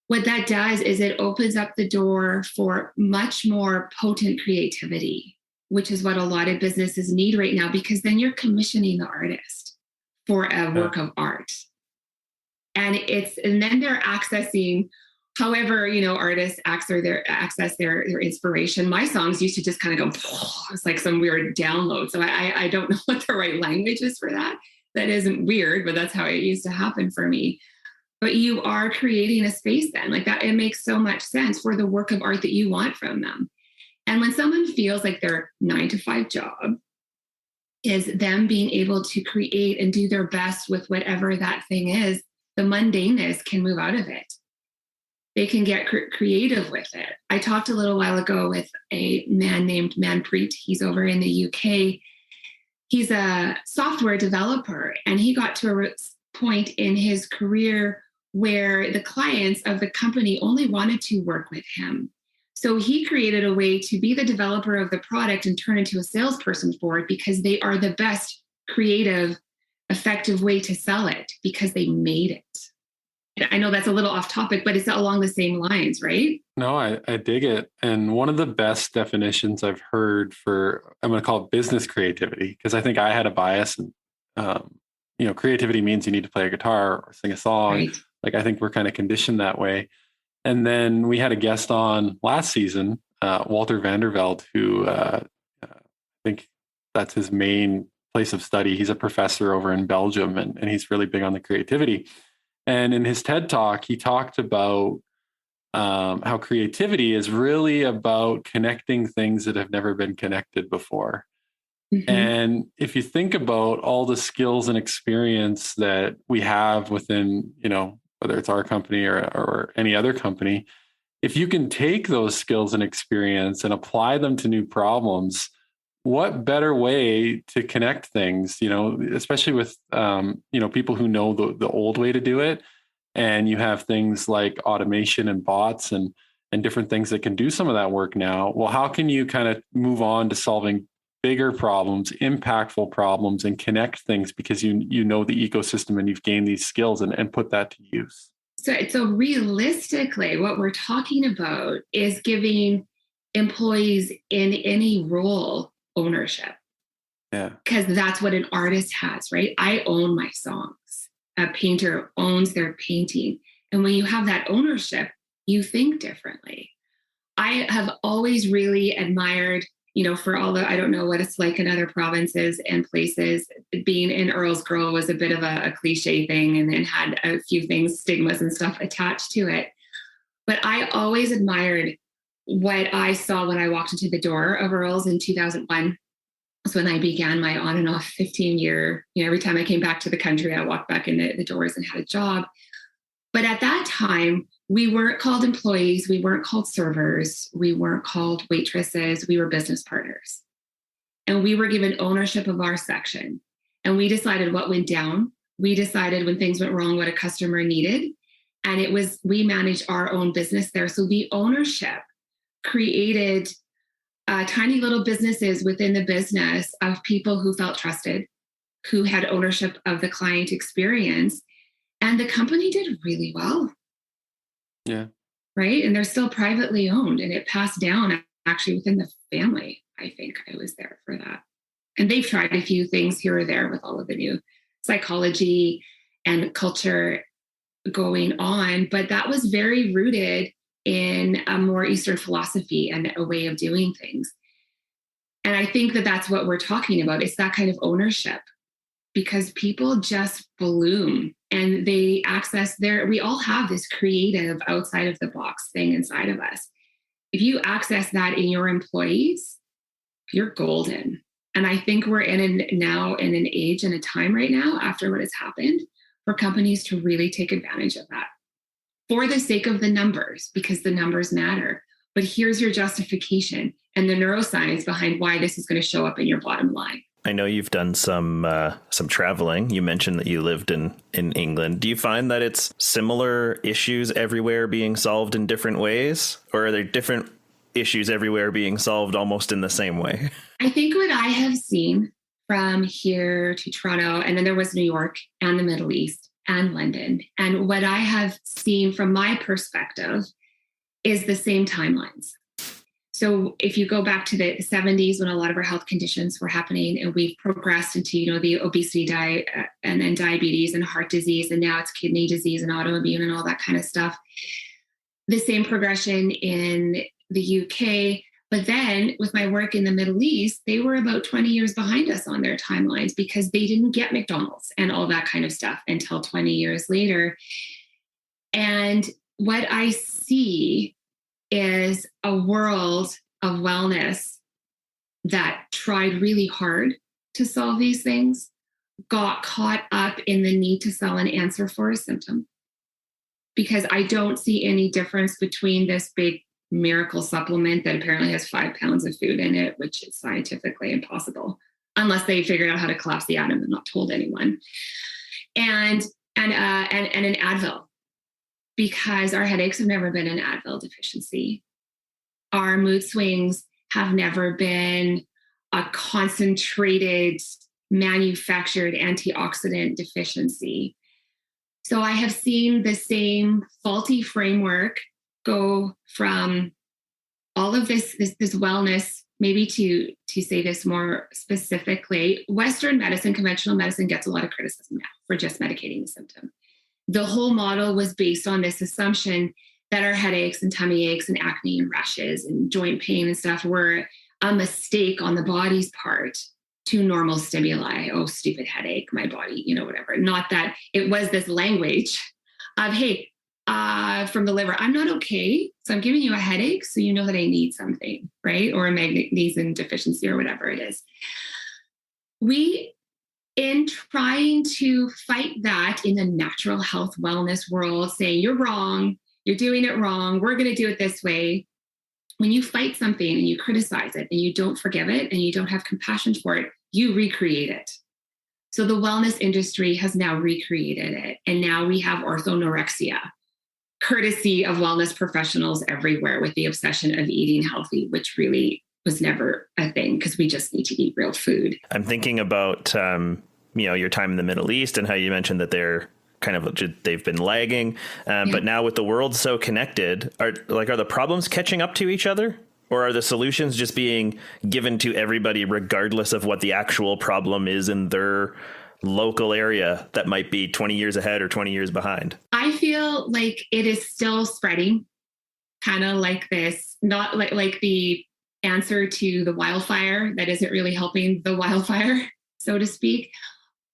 what that does is it opens up the door for much more potent creativity, which is what a lot of businesses need right now, because then you're commissioning the artist for a work of art. And then they're accessing however, artists access their inspiration. My songs used to just kind of go, it's like some weird download. So I don't know what the right language is for that. That isn't weird, but that's how it used to happen for me. But you are creating a space then like that. It makes so much sense for the work of art that you want from them. And when someone feels like their 9 to 5 job is them being able to create and do their best with whatever that thing is, the mundaneness can move out of it. They can get creative with it. I talked a little while ago with a man named Manpreet. He's over in the UK. He's a software developer, and he got to a point in his career where the clients of the company only wanted to work with him. So he created a way to be the developer of the product and turn into a salesperson for it, because they are the best creative, effective way to sell it, because they made it. I know that's a little off topic, but it's along the same lines, right? No, I dig it. And one of the best definitions I've heard for, I'm going to call it business creativity, because I think I had a bias, and, creativity means you need to play a guitar or sing a song. Right. Like, I think we're kind of conditioned that way. And then we had a guest on last season, Walter Vanderveld, who I think that's his main place of study. He's a professor over in Belgium, and he's really big on the creativity. And in his TED Talk, he talked about how creativity is really about connecting things that have never been connected before. Mm-hmm. And if you think about all the skills and experience that we have within, whether it's our company or any other company, if you can take those skills and experience and apply them to new problems, what better way to connect things, especially with, people who know the old way to do it. And you have things like automation and bots and different things that can do some of that work now. Well, how can you kind of move on to solving bigger problems, impactful problems, and connect things because you know the ecosystem and you've gained these skills and put that to use? So realistically, what we're talking about is giving employees in any role ownership. Yeah. Because that's what an artist has, right? I own my songs. A painter owns their painting. And when you have that ownership, you think differently. I have always really admired, for all the, I don't know what it's like in other provinces and places. Being an Earl's Girl was a bit of a cliche thing and then had a few things, stigmas and stuff attached to it. But I always admired what I saw when I walked into the door of Earl's in 2001. That's when I began my on and off 15-year, every time I came back to the country, I walked back in the doors and had a job. But at that time, we weren't called employees. We weren't called servers. We weren't called waitresses. We were business partners. And we were given ownership of our section. And we decided what went down. We decided when things went wrong, what a customer needed. And we managed our own business there. So the ownership created tiny little businesses within the business of people who felt trusted, who had ownership of the client experience. And the company did really well. Yeah. Right. And they're still privately owned. And it passed down actually within the family. I think I was there for that. And they've tried a few things here or there with all of the new psychology and culture going on. But that was very rooted in a more Eastern philosophy and a way of doing things. And I think that that's what we're talking about. It's that kind of ownership because people just bloom and they access we all have this creative outside of the box thing inside of us. If you access that in your employees, you're golden. And I think we're now in an age and a time right now after what has happened for companies to really take advantage of that for the sake of the numbers, because the numbers matter. But here's your justification and the neuroscience behind why this is going to show up in your bottom line. I know you've done some traveling. You mentioned that you lived in England. Do you find that it's similar issues everywhere being solved in different ways? Or are there different issues everywhere being solved almost in the same way? I think what I have seen from here to Toronto, and then there was New York and the Middle East and London. And what I have seen from my perspective is the same timelines. So if you go back to the 70s when a lot of our health conditions were happening and we've progressed into, the obesity diet and then diabetes and heart disease, and now it's kidney disease and autoimmune and all that kind of stuff. The same progression in the UK. But then with my work in the Middle East, they were about 20 years behind us on their timelines because they didn't get McDonald's and all that kind of stuff until 20 years later. And what I see is a world of wellness that tried really hard to solve these things, got caught up in the need to sell an answer for a symptom. Because I don't see any difference between this big miracle supplement that apparently has 5 pounds of food in it, which is scientifically impossible, unless they figured out how to collapse the atom and not told anyone, and an Advil, because our headaches have never been an Advil deficiency. Our mood swings have never been a concentrated, manufactured antioxidant deficiency. So I have seen the same faulty framework go from all of this wellness, maybe to say this more specifically, Western medicine, conventional medicine gets a lot of criticism now for just medicating the symptom. The whole model was based on this assumption that our headaches and tummy aches and acne and rashes and joint pain and stuff were a mistake on the body's part to normal stimuli. Oh, stupid headache, my body, whatever. Not that it was this language of, hey, from the liver, I'm not okay. So I'm giving you a headache. So you know that I need something, right? Or a magnesium deficiency or whatever it is. In trying to fight that in the natural health wellness world, saying you're wrong, you're doing it wrong, we're going to do it this way. When you fight something and you criticize it and you don't forgive it and you don't have compassion for it, you recreate it. So the wellness industry has now recreated it. And now we have orthonorexia, courtesy of wellness professionals everywhere, with the obsession of eating healthy, which really was never a thing, because we just need to eat real food. I'm thinking about, your time in the Middle East and how you mentioned that they've been lagging. But now with the world so connected, are the problems catching up to each other? Or are the solutions just being given to everybody regardless of what the actual problem is in their local area that might be 20 years ahead or 20 years behind? I feel like it is still spreading, kind of like this, not like the answer to the wildfire that isn't really helping the wildfire, so to speak.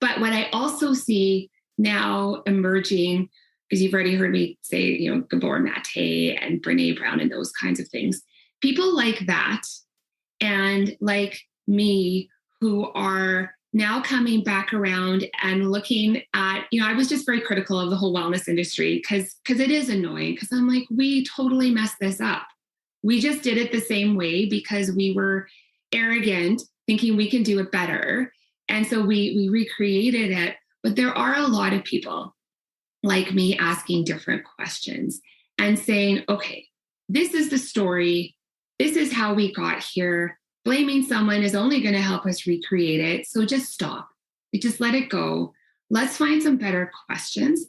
But what I also see now emerging, because you've already heard me say, Gabor Mate and Brene Brown and those kinds of things, people like that and like me who are now coming back around and looking at, I was just very critical of the whole wellness industry because it is annoying, because I'm like, we totally messed this up. We just did it the same way because we were arrogant, thinking we can do it better. And so we recreated it. But there are a lot of people like me asking different questions and saying, okay, this is the story. This is how we got here. Blaming someone is only going to help us recreate it. So just stop. Just let it go. Let's find some better questions.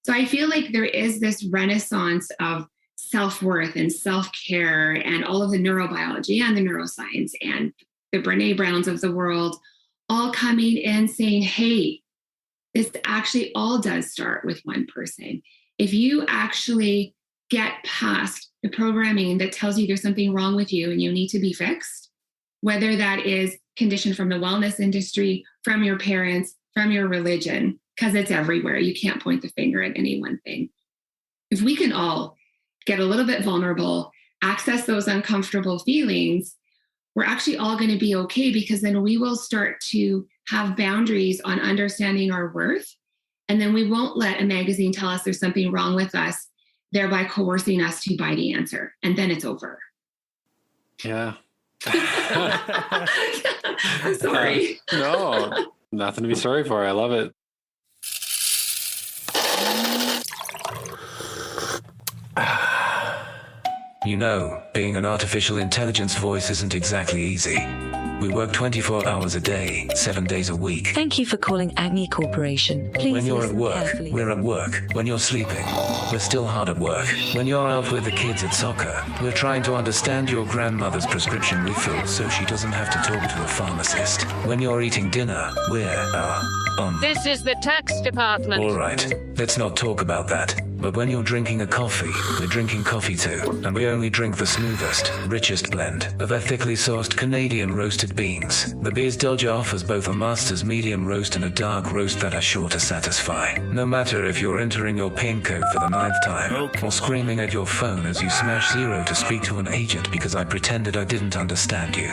So I feel like there is this renaissance of self-worth and self-care and all of the neurobiology and the neuroscience and the Brene Browns of the world all coming in saying, hey, this actually all does start with one person. If you actually get past the programming that tells you there's something wrong with you and you need to be fixed, whether that is conditioned from the wellness industry, from your parents, from your religion, because it's everywhere. You can't point the finger at any one thing. If we can all get a little bit vulnerable, access those uncomfortable feelings, we're actually all going to be okay, because then we will start to have boundaries on understanding our worth. And then we won't let a magazine tell us there's something wrong with us, thereby coercing us to buy the answer. And then it's over. Yeah. I'm sorry. No, nothing to be sorry for. I love it. Being an artificial intelligence voice isn't exactly easy. We work 24 hours a day, 7 days a week. Thank you for calling Agni Corporation. Please when you're at listen work, carefully. we're at work. When you're sleeping, we're still hard at work. When you're out with the kids at soccer, we're trying to understand your grandmother's prescription refill so she doesn't have to talk to a pharmacist. When you're eating dinner, we're on. This is the tax department. All right, let's not talk about that. But when you're drinking a coffee, we're drinking coffee too. And we only drink the smoothest, richest blend of ethically sourced Canadian roasted beans. The Biz Dojo offers both a master's medium roast and a dark roast that are sure to satisfy. No matter if you're entering your PIN code for the 9th time, or screaming at your phone as you smash 0 to speak to an agent because I pretended I didn't understand you.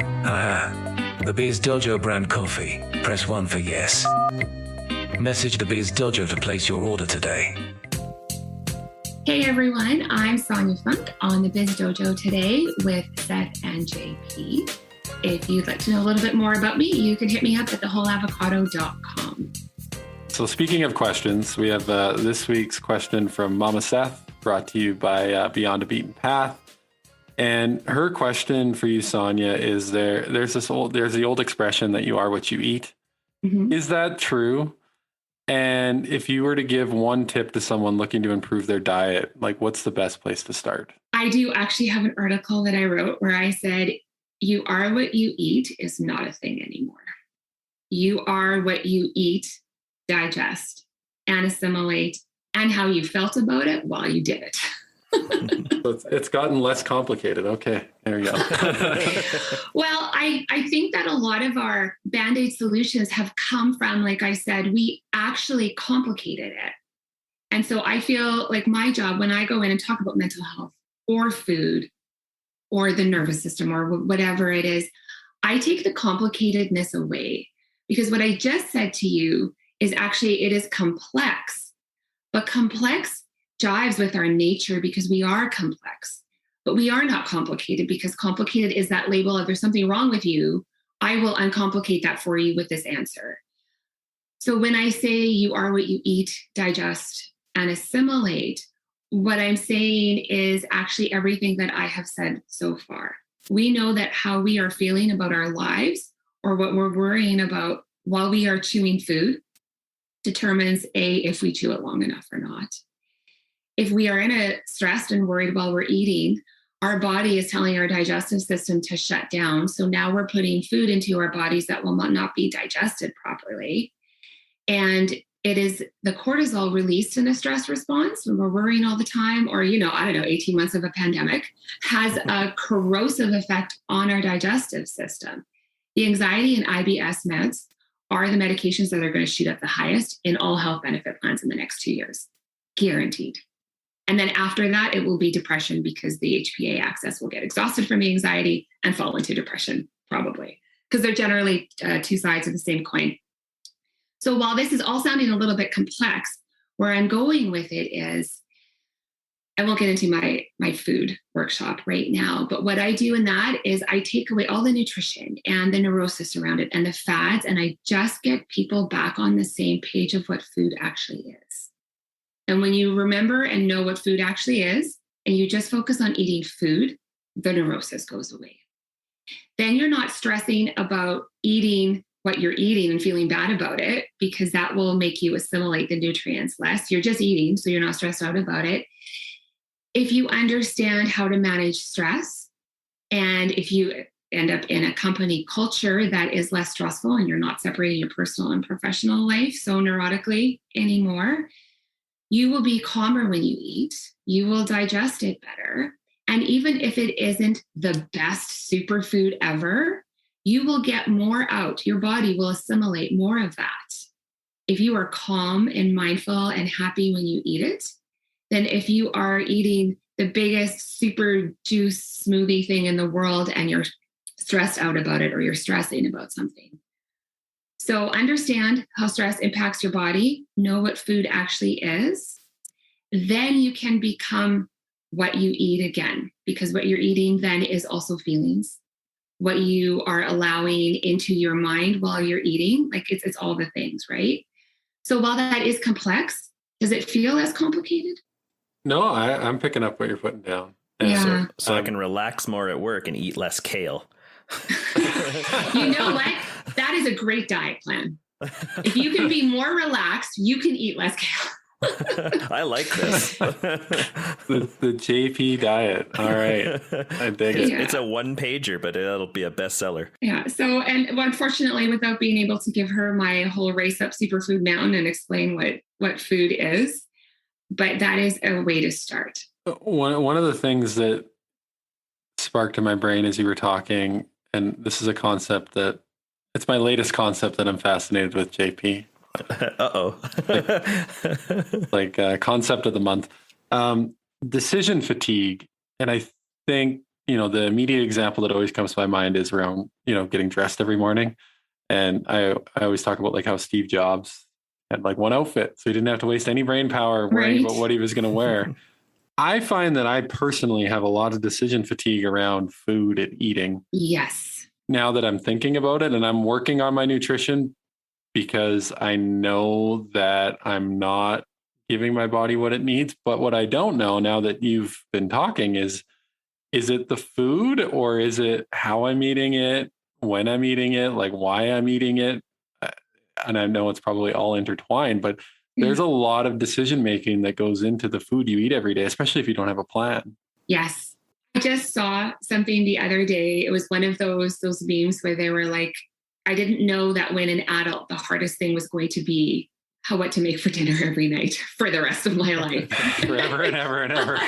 The Biz Dojo brand coffee. Press 1 for yes. Message the Biz Dojo to place your order today. Hey everyone, I'm Sonia Funk on the Biz Dojo today with Seth and JP. If you'd like to know a little bit more about me, you can hit me up at thewholeavocado.com. So speaking of questions, we have this week's question from Mama Seth, brought to you by Beyond a Beaten Path. And her question for you, Sonia, is there's the old expression that you are what you eat. Mm-hmm. Is that true? And if you were to give one tip to someone looking to improve their diet, what's the best place to start? I do actually have an article that I wrote where I said, you are what you eat is not a thing anymore. You are what you eat, digest, and assimilate, and how you felt about it while you did it. It's gotten less complicated. Okay, there we go. Well, I think that a lot of our Band-Aid solutions have come from, like I said, we actually complicated it. And so I feel like my job when I go in and talk about mental health or food or the nervous system or whatever it is, I take the complicatedness away, because what I just said to you is actually, it is complex, but complex jives with our nature because we are complex, but we are not complicated, because complicated is that label of there's something wrong with you. I will uncomplicate that for you with this answer. So when I say you are what you eat, digest, and assimilate, what I'm saying is actually everything that I have said so far. We know that how we are feeling about our lives or what we're worrying about while we are chewing food determines if we chew it long enough or not. If we are in a stressed and worried while we're eating, our body is telling our digestive system to shut down. So now we're putting food into our bodies that will not be digested properly. And it is the cortisol released in a stress response when we're worrying all the time, or, 18 months of a pandemic has a corrosive effect on our digestive system. The anxiety and IBS meds are the medications that are going to shoot up the highest in all health benefit plans in the next 2 years, guaranteed. And then after that, it will be depression, because the HPA access will get exhausted from the anxiety and fall into depression, probably, because they're generally two sides of the same coin. So while this is all sounding a little bit complex, where I'm going with it is, I won't get into my food workshop right now, but what I do in that is I take away all the nutrition and the neurosis around it and the fads, and I just get people back on the same page of what food actually is. And when you remember and know what food actually is, and you just focus on eating food, the neurosis goes away. Then you're not stressing about eating what you're eating and feeling bad about it, because that will make you assimilate the nutrients less. You're just eating, so you're not stressed out about it. If you understand how to manage stress, and if you end up in a company culture that is less stressful and you're not separating your personal and professional life so neurotically anymore, you will be calmer when you eat. You will digest it better. And even if it isn't the best superfood ever, you will get more out. Your body will assimilate more of that. If you are calm and mindful and happy when you eat it, than if you are eating the biggest super juice smoothie thing in the world and you're stressed out about it, or you're stressing about something. So understand how stress impacts your body, know what food actually is. Then you can become what you eat again, because what you're eating then is also feelings. What you are allowing into your mind while you're eating, like it's all the things, right? So while that is complex, does it feel as complicated? No, I'm picking up what you're putting down. And Yeah. So I can relax more at work and eat less kale. You know what? That is a great diet plan. If you can be more relaxed, you can eat less kale. I like this. the JP diet. All right. I dig it. It's a one pager, but it'll be a bestseller. Yeah. So, and unfortunately, without being able to give her my whole race up superfood mountain and explain what food is, but that is a way to start. One of the things that sparked in my brain as you were talking, and this is a concept that it's my latest concept that I'm fascinated with, JP. Like concept of the month, decision fatigue. And I think, the immediate example that always comes to my mind is around, getting dressed every morning. And I always talk about like how Steve Jobs had like one outfit, so he didn't have to waste any brain power worrying about what he was going to wear. I find that I personally have a lot of decision fatigue around food and eating. Yes. Now that I'm thinking about it, and I'm working on my nutrition, because I know that I'm not giving my body what it needs. But what I don't know, now that you've been talking, is it the food, or is it how I'm eating it, when I'm eating it, like why I'm eating it? And I know it's probably all intertwined, but there's a lot of decision making that goes into the food you eat every day, especially if you don't have a plan. Yes. I just saw something the other day. It was one of those memes where they were like, I didn't know that when an adult, the hardest thing was going to be what to make for dinner every night for the rest of my life. Forever and ever and ever.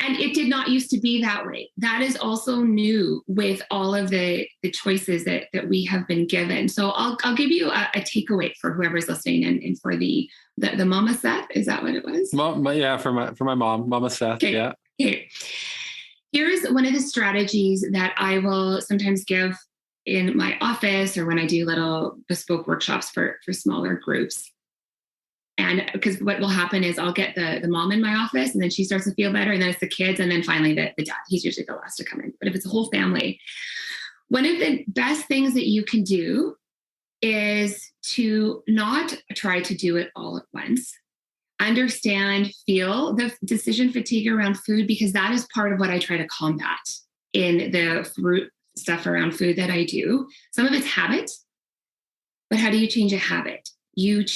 And it did not used to be that way. That is also new with all of the choices that we have been given. So I'll give you a takeaway for whoever's listening and for the Mama Seth. Is that what it was? Yeah, for my mom, Mama Seth. Okay. Yeah. Okay. Here's one of the strategies that I will sometimes give in my office or when I do little bespoke workshops for smaller groups. And because what will happen is I'll get the mom in my office and then she starts to feel better. And then it's the kids. And then finally the dad, he's usually the last to come in. But if it's a whole family, one of the best things that you can do is to not try to do it all at once. Understand, feel the decision fatigue around food, because that is part of what I try to combat in the fruit stuff around food that I do. Some of it's habit, but how do you change a habit? You have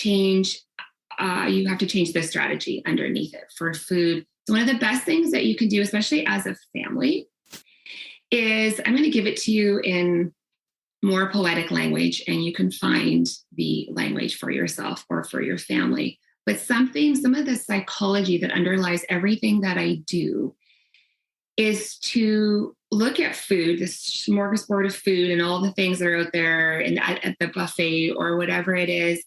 to change the strategy underneath it for food. So one of the best things that you can do, especially as a family, is I'm going to give it to you in more poetic language, and you can find the language for yourself or for your family. But some of the psychology that underlies everything that I do is to look at food, this smorgasbord of food and all the things that are out there and at the buffet or whatever it is,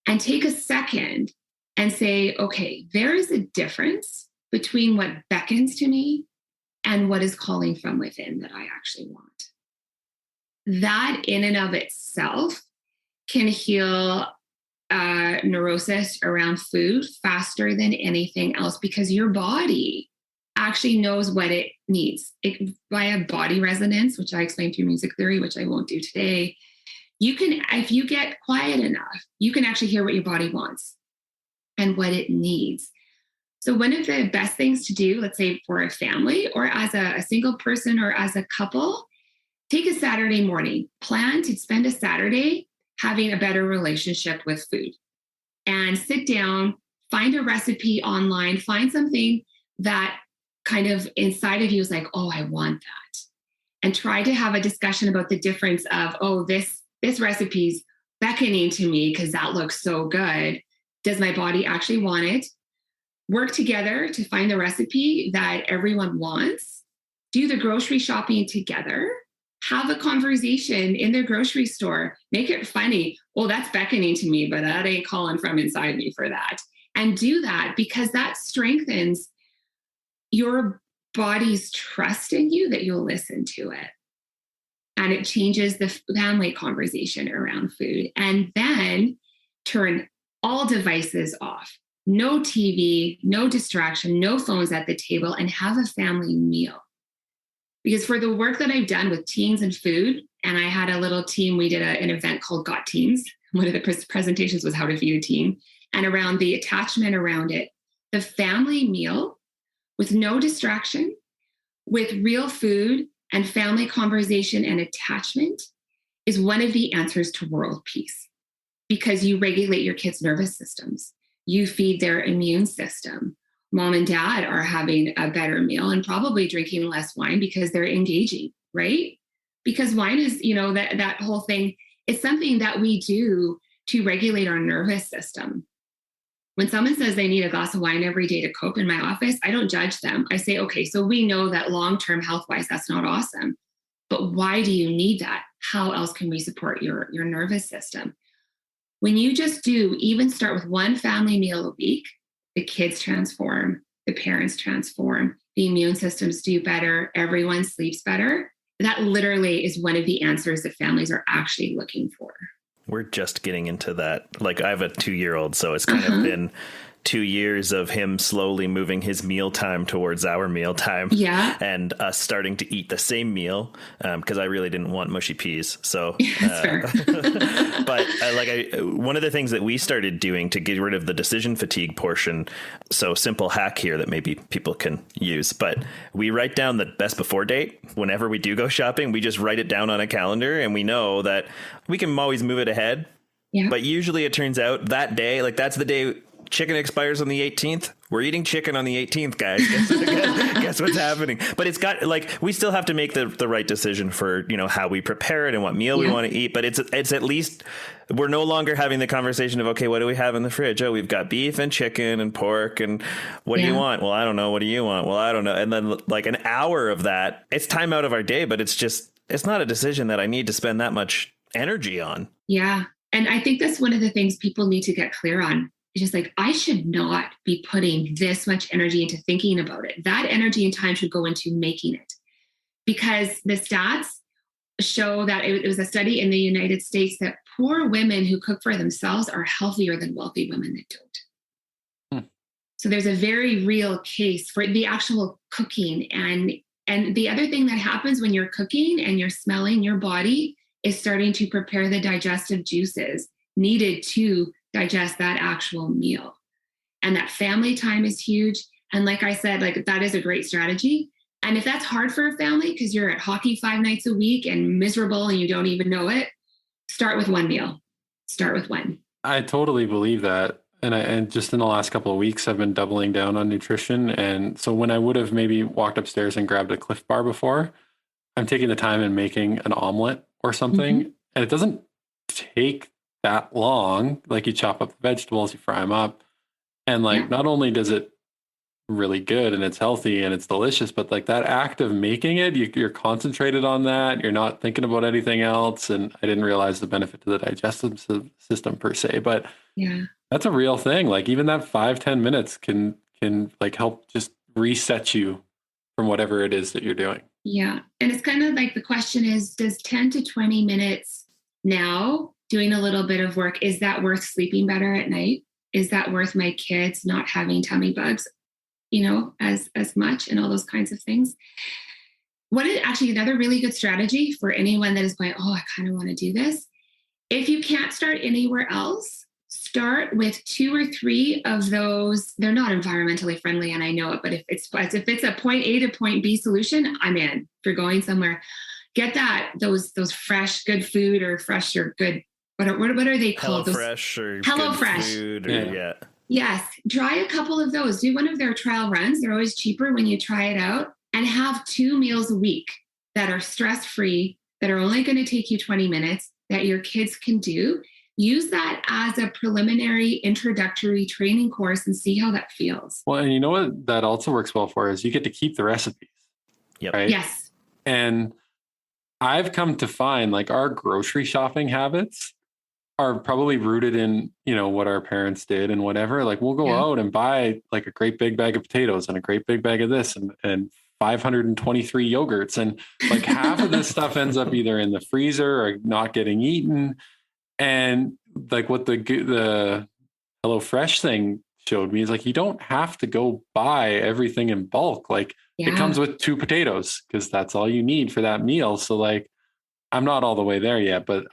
and take a second and say, okay, there is a difference between what beckons to me and what is calling from within that I actually want. That in and of itself can heal neurosis around food faster than anything else, because your body actually knows what it needs. Via body resonance, which I explained through music theory, which I won't do today, you can, if you get quiet enough, you can actually hear what your body wants and what it needs. So one of the best things to do, let's say for a family or as a single person or as a couple, take a Saturday morning, plan to spend a Saturday having a better relationship with food, and sit down, find a recipe online, find something that kind of inside of you is like, oh, I want that. And try to have a discussion about the difference of, oh, this recipe's beckoning to me because that looks so good. Does my body actually want it? Work together to find the recipe that everyone wants. Do the grocery shopping together. Have a conversation in the grocery store. Make it funny. Well, that's beckoning to me, but that ain't calling from inside me for that. And do that, because that strengthens your body's trust in you that you'll listen to it. And it changes the family conversation around food. And then turn all devices off. No TV, no distraction, no phones at the table, and have a family meal. Because for the work that I've done with teens and food, and I had a little team, we did an event called Got Teens. One of the presentations was how to feed a teen. And around the attachment around it, the family meal with no distraction, with real food and family conversation and attachment is one of the answers to world peace. Because you regulate your kids' nervous systems. You feed their immune system. Mom and dad are having a better meal and probably drinking less wine because they're engaging, right? Because wine is, that whole thing is something that we do to regulate our nervous system. When someone says they need a glass of wine every day to cope in my office, I don't judge them. I say, okay, so we know that long-term health-wise, that's not awesome. But why do you need that? How else can we support your nervous system? When you just even start with one family meal a week, the kids transform, the parents transform, the immune systems do better, everyone sleeps better. That literally is one of the answers that families are actually looking for. We're just getting into that. Like, I have a 2-year-old, so it's kind of been 2 years of him slowly moving his mealtime towards our mealtime. Yeah. And us starting to eat the same meal, because I really didn't want mushy peas. So, but one of the things that we started doing to get rid of the decision fatigue portion, so simple hack here that maybe people can use, but we write down the best before date. Whenever we do go shopping, we just write it down on a calendar, and we know that we can always move it ahead. Yeah. But usually it turns out that day, like that's the day chicken expires on the 18th. We're eating chicken on the 18th, guys. Guess what's happening? But it's got we still have to make the right decision for, how we prepare it and what meal we want to eat. But it's at least we're no longer having the conversation of, okay, what do we have in the fridge? Oh, we've got beef and chicken and pork. And what do you want? Well, I don't know. What do you want? Well, I don't know. And then an hour of that, it's time out of our day, but it's not a decision that I need to spend that much energy on. Yeah. And I think that's one of the things people need to get clear on. It's just I should not be putting this much energy into thinking about it. That energy and time should go into making it. Because the stats show that it was a study in the United States that poor women who cook for themselves are healthier than wealthy women that don't. So there's a very real case for the actual cooking. And the other thing that happens when you're cooking and you're smelling, your body is starting to prepare the digestive juices needed to digest that actual meal. And that family time is huge. And like I said, that is a great strategy. And if that's hard for a family because you're at hockey 5 nights a week and miserable and you don't even know it, start with one meal. Start with one. I totally believe that. And just in the last couple of weeks, I've been doubling down on nutrition. And so when I would have maybe walked upstairs and grabbed a Cliff Bar before, I'm taking the time and making an omelet or something. Mm-hmm. And it doesn't take that long. You chop up the vegetables, you fry them up. And not only does it really good and it's healthy and it's delicious, but that act of making it, you're concentrated on that. You're not thinking about anything else. And I didn't realize the benefit to the digestive system per se, but that's a real thing. Even that 5-10 minutes can help just reset you from whatever it is that you're doing. Yeah. And it's kind of the question is, does 10 to 20 minutes now doing a little bit of work, is that worth sleeping better at night? Is that worth my kids not having tummy bugs, as much and all those kinds of things? What is actually another really good strategy for anyone that is going, oh, I kind of want to do this. If you can't start anywhere else, start with 2 or 3 of those. They're not environmentally friendly, and I know it, but if it's a point A to point B solution, I'm in. If you're going somewhere, get those fresh, good food or fresh or good. What are they called? Hello Fresh. Yes. Try a couple of those. Do one of their trial runs. They're always cheaper when you try it out, and have 2 meals a week that are stress-free, that are only going to take you 20 minutes, that your kids can do. Use that as a preliminary introductory training course and see how that feels. Well, and you know what that also works well for is you get to keep the recipes. Yep. Right? Yes. And I've come to find our grocery shopping habits are probably rooted in, what our parents did and whatever. We'll go out and buy a great big bag of potatoes and a great big bag of this and 523 yogurts. And half of this stuff ends up either in the freezer or not getting eaten. And what the HelloFresh thing showed me is you don't have to go buy everything in bulk. It comes with 2 potatoes because that's all you need for that meal. So I'm not all the way there yet, but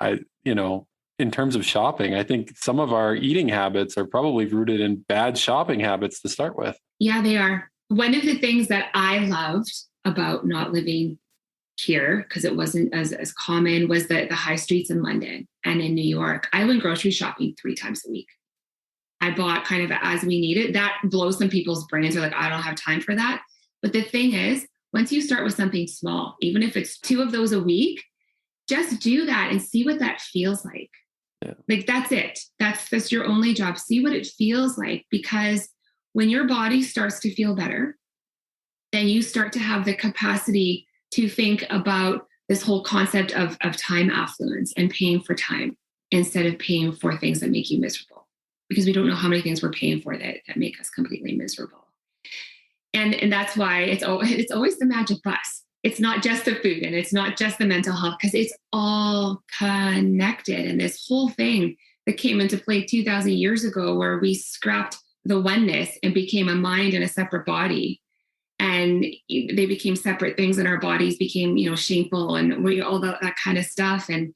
in terms of shopping, I think some of our eating habits are probably rooted in bad shopping habits to start with. Yeah, they are. One of the things that I loved about not living here, because it wasn't as common, was the high streets in London and in New York. I went grocery shopping 3 times a week. I bought kind of as we needed. That blows some people's brains. They're I don't have time for that. But the thing is, once you start with something small, even if it's 2 of those a week, just do that and see what that feels like. Yeah. That's it. That's your only job. See what it feels like, because when your body starts to feel better, then you start to have the capacity to think about this whole concept of time affluence and paying for time instead of paying for things that make you miserable, because we don't know how many things we're paying for that make us completely miserable. And that's why it's always the magic bus. It's not just the food and it's not just the mental health, because it's all connected. And this whole thing that came into play 2,000 years ago, where we scrapped the oneness and became a mind and a separate body, and they became separate things, and our bodies became, shameful and all that kind of stuff and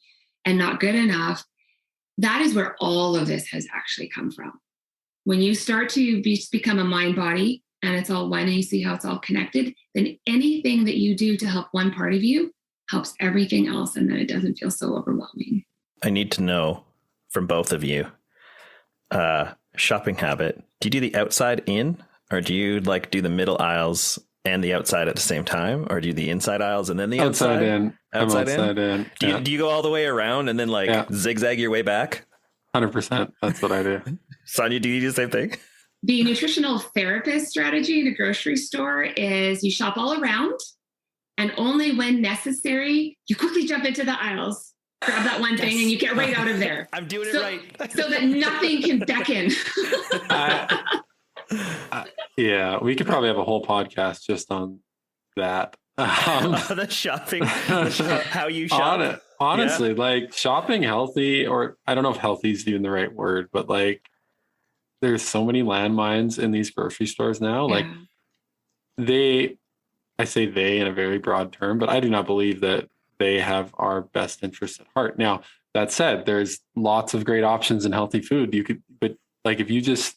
not good enough. That is where all of this has actually come from. When you start to become a mind body and it's all one and you see how it's all connected, then anything that you do to help one part of you helps everything else, and then it doesn't feel so overwhelming. I need to know from both of you, shopping habit, do you do the outside in, or do you like do the middle aisles and the outside at the same time, or do you do the inside aisles and then the outside in? Outside in. Do you go all the way around and then zigzag your way back? 100%. That's what I do. Sonia, do you do the same thing? The nutritional therapist strategy in a grocery store is you shop all around, and only when necessary, you quickly jump into the aisles, grab that one thing, and you get right out of there. I'm doing it right. So that nothing can beckon. Yeah, we could probably have a whole podcast just on that. The shopping, how you shop. Honestly, like shopping healthy, or I don't know if healthy is even the right word, but like there's so many landmines in these grocery stores now. Yeah. Like I say they in a very broad term, but I do not believe that they have our best interests at heart. Now, that said, there's lots of great options in healthy food. But like if you just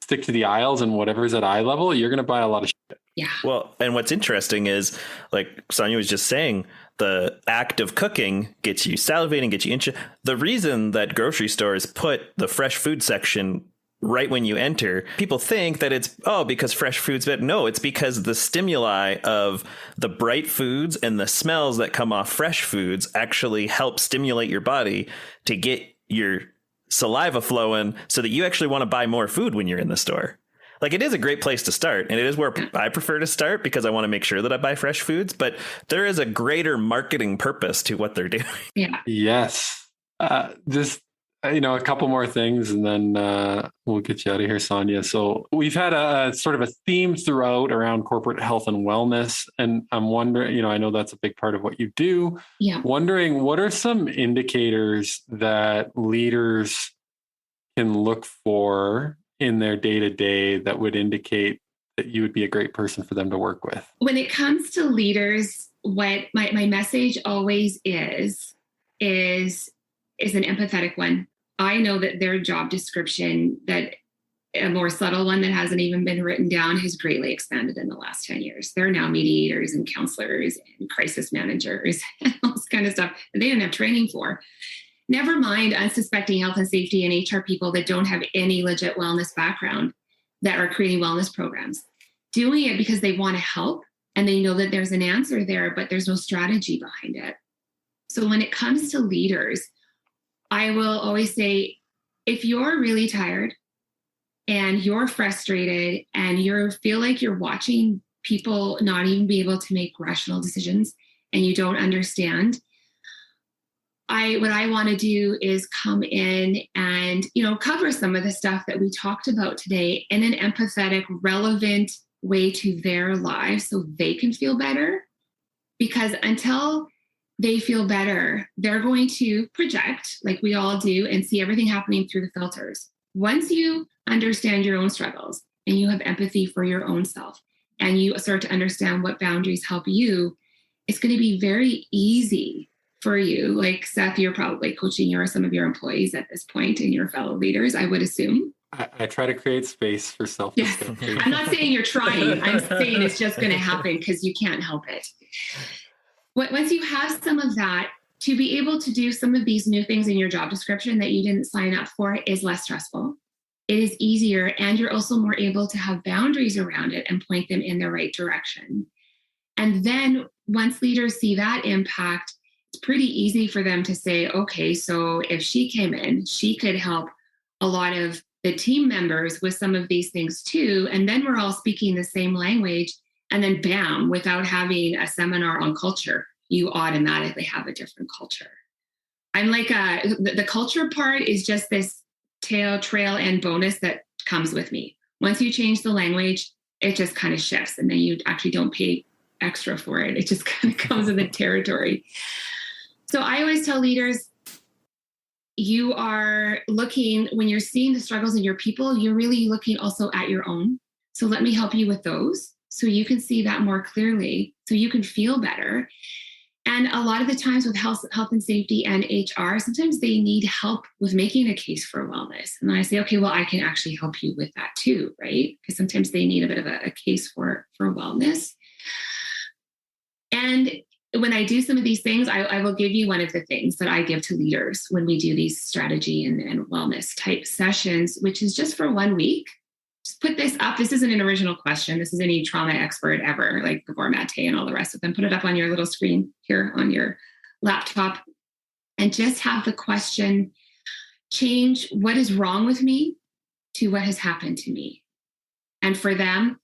stick to the aisles and whatever's at eye level, you're going to buy a lot of shit. Yeah. Well, and what's interesting is, like Sonia was just saying, the act of cooking gets you salivating, gets you itching. The reason that grocery stores put the fresh food section right when you enter, people think that it's, because fresh food's better. No, it's because the stimuli of the bright foods and the smells that come off fresh foods actually help stimulate your body to get your saliva flowing so that you actually want to buy more food when you're in the store. Like, it is a great place to start, and it is where I prefer to start because I want to make sure that I buy fresh foods, but there is a greater marketing purpose to what they're doing. Yeah. Yes. Just, a couple more things and then we'll get you out of here, Sonia. So we've had a sort of a theme throughout around corporate health and wellness. And I'm wondering, I know that's a big part of what you do. Yeah. Wondering, what are some indicators that leaders can look for in their day-to-day that would indicate that you would be a great person for them to work with? When it comes to leaders, what my message always is an empathetic one. I know that their job description, that a more subtle one that hasn't even been written down, has greatly expanded in the last 10 years. There are now mediators and counselors and crisis managers and all this kind of stuff that they don't have training for. Never mind unsuspecting health and safety and HR people that don't have any legit wellness background that are creating wellness programs, doing it because they want to help and they know that there's an answer there, but there's no strategy behind it. So when it comes to leaders, I will always say, if you're really tired and you're frustrated and you feel like you're watching people not even be able to make rational decisions and you don't understand, what I want to do is come in and, cover some of the stuff that we talked about today in an empathetic, relevant way to their lives so they can feel better. Because until they feel better, they're going to project, like we all do, and see everything happening through the filters. Once you understand your own struggles and you have empathy for your own self and you start to understand what boundaries help you, it's going to be very easy for you. Like Seth, you're probably coaching some of your employees at this point and your fellow leaders, I would assume. I try to create space for self-discovery. Yes. I'm not saying you're trying. I'm saying it's just going to happen because you can't help it. Once you have some of that, to be able to do some of these new things in your job description that you didn't sign up for is less stressful. It is easier, and you're also more able to have boundaries around it and point them in the right direction. And then once leaders see that impact, it's pretty easy for them to say, okay, so if she came in, she could help a lot of the team members with some of these things too. And then we're all speaking the same language. And then bam, without having a seminar on culture, you automatically have a different culture. I'm like, the culture part is just this trail and bonus that comes with me. Once you change the language, it just kind of shifts. And then you actually don't pay extra for it. It just kind of comes with the territory. So I always tell leaders, you are looking, when you're seeing the struggles in your people, you're really looking also at your own. So let me help you with those so you can see that more clearly, so you can feel better. And a lot of the times with health and safety and HR, sometimes they need help with making a case for wellness. And I say, okay, well, I can actually help you with that too, right? Because sometimes they need a bit of a case for wellness. And when I do some of these things, I will give you one of the things that I give to leaders when we do these strategy and wellness type sessions, which is just for 1 week. Just put this up. This isn't an original question. This is any trauma expert ever, like Gabor Mate and all the rest of them. Put it up on your little screen here on your laptop and just have the question, change what is wrong with me to what has happened to me. And for them,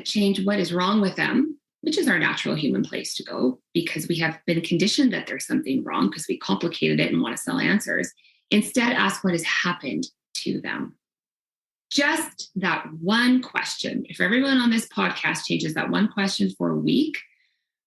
change what is wrong with them, which is our natural human place to go, because we have been conditioned that there's something wrong because we complicated it and want to sell answers. Instead, ask what has happened to them. Just that one question. If everyone on this podcast changes that one question for a week,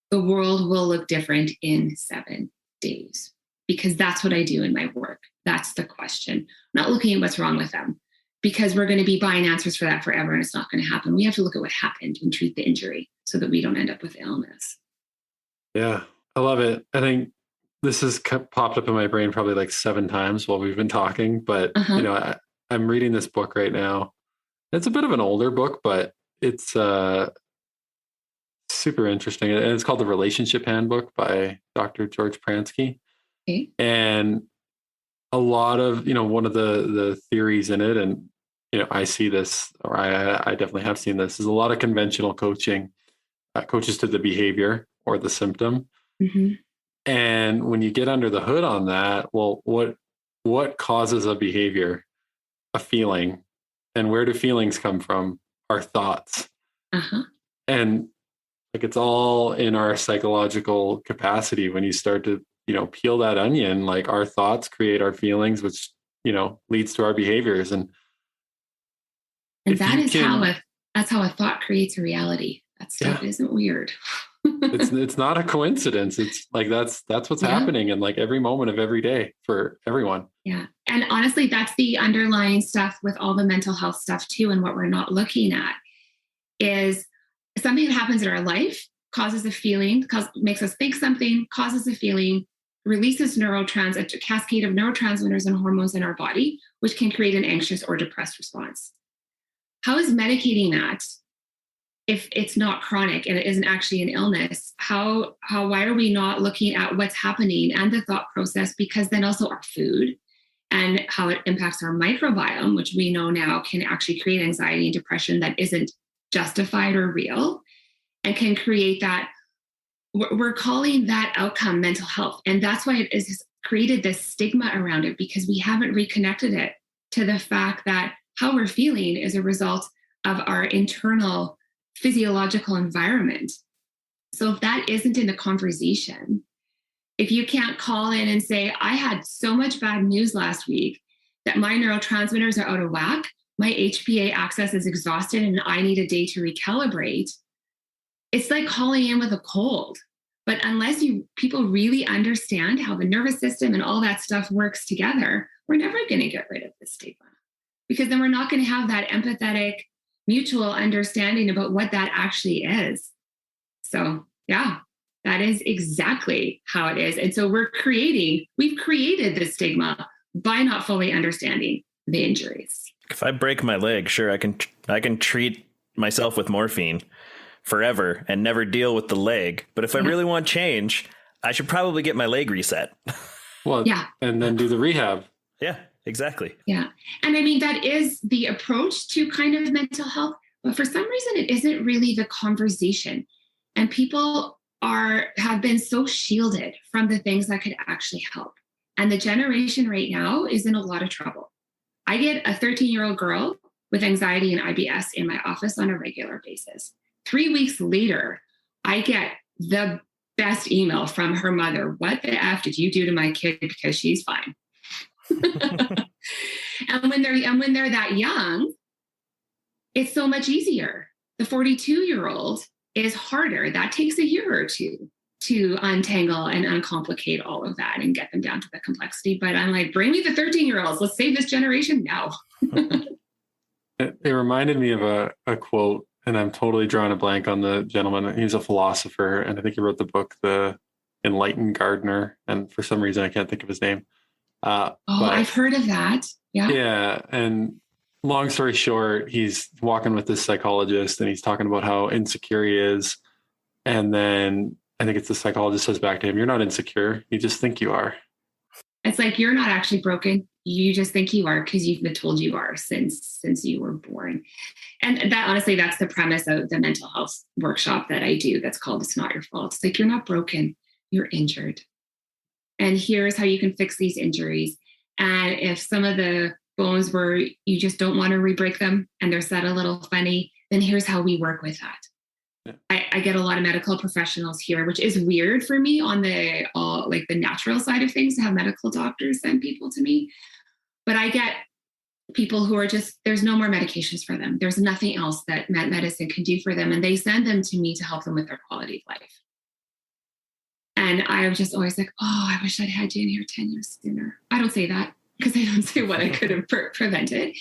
the world will look different in 7 days, because that's what I do in my work. That's the question. I'm not looking at what's wrong with them, because we're going to be buying answers for that forever and it's not going to happen. We have to look at what happened and treat the injury so that we don't end up with illness. Yeah, I love it. I think this has popped up in my brain probably like 7 times while we've been talking, but I'm reading this book right now. It's a bit of an older book, but it's super interesting. And it's called The Relationship Handbook by Dr. George Pransky. Okay. And a lot of, one of the theories in it, and, I see this, or I definitely have seen this, is a lot of conventional coaching coaches to the behavior or the symptom. Mm-hmm. And when you get under the hood on that, well, what causes a behavior, a feeling, and where do feelings come from? Our thoughts. Uh-huh. And like, it's all in our psychological capacity. When you start to, peel that onion, like, our thoughts create our feelings, which, leads to our behaviors. And that's how a thought creates a reality. That stuff isn't weird. it's not a coincidence. It's like, that's what's happening in like every moment of every day for everyone. Yeah. And honestly, that's the underlying stuff with all the mental health stuff too. And what we're not looking at is something that happens in our life causes a feeling, makes us think something, causes a feeling, releases a cascade of neurotransmitters and hormones in our body, which can create an anxious or depressed response. How is medicating that, if it's not chronic and it isn't actually an illness, why are we not looking at what's happening and the thought process? Because then also our food and how it impacts our microbiome, which we know now can actually create anxiety and depression that isn't justified or real, and can create that. We're calling that outcome mental health. And that's why it has created this stigma around it, because we haven't reconnected it to the fact that how we're feeling is a result of our internal physiological environment. So if that isn't in the conversation, if you can't call in and say, I had so much bad news last week that my neurotransmitters are out of whack, my HPA axis is exhausted and I need a day to recalibrate, it's like calling in with a cold. But unless people really understand how the nervous system and all that stuff works together, we're never going to get rid of the stigma, because then we're not going to have that empathetic mutual understanding about what that actually is. So yeah, that is exactly how it is. And so we've created the stigma by not fully understanding the injuries. If I break my leg, sure, I can treat myself with morphine forever and never deal with the leg. But if I really want change, I should probably get my leg reset. Well, and then do the rehab. Yeah, exactly. Yeah. And I mean, that is the approach to kind of mental health. But for some reason, it isn't really the conversation. And people have been so shielded from the things that could actually help. And the generation right now is in a lot of trouble. I get a 13-year-old girl with anxiety and IBS in my office on a regular basis. 3 weeks later, I get the best email from her mother. What the F did you do to my kid? Because she's fine. And when they're that young, it's so much easier. The 42-year-old is harder. That takes a year or two to untangle and uncomplicate all of that and get them down to the complexity. But I'm like, bring me the 13-year-olds. Let's save this generation now. It reminded me of a quote, and I'm totally drawing a blank on the gentleman. He's a philosopher, and I think he wrote the book, The Enlightened Gardener. And for some reason, I can't think of his name. But I've heard of that. Yeah. Yeah. And long story short, he's walking with this psychologist and he's talking about how insecure he is. And then I think it's the psychologist says back to him, you're not insecure. You just think you are. It's like, you're not actually broken. You just think you are because you've been told you are since you were born. And that, honestly, that's the premise of the mental health workshop that I do. That's called It's Not Your Fault. It's like, you're not broken. You're injured. And here's how you can fix these injuries. And if some of the bones where you just don't want to re-break them and they're set a little funny, then here's how we work with that. Yeah. I get a lot of medical professionals here, which is weird for me on the natural side of things to have medical doctors send people to me. But I get people who are just, there's no more medications for them. There's nothing else that medicine can do for them. And they send them to me to help them with their quality of life. And I'm just always like, oh, I wish I'd had you in here 10 years sooner. I don't say that because I don't say what I could have prevented.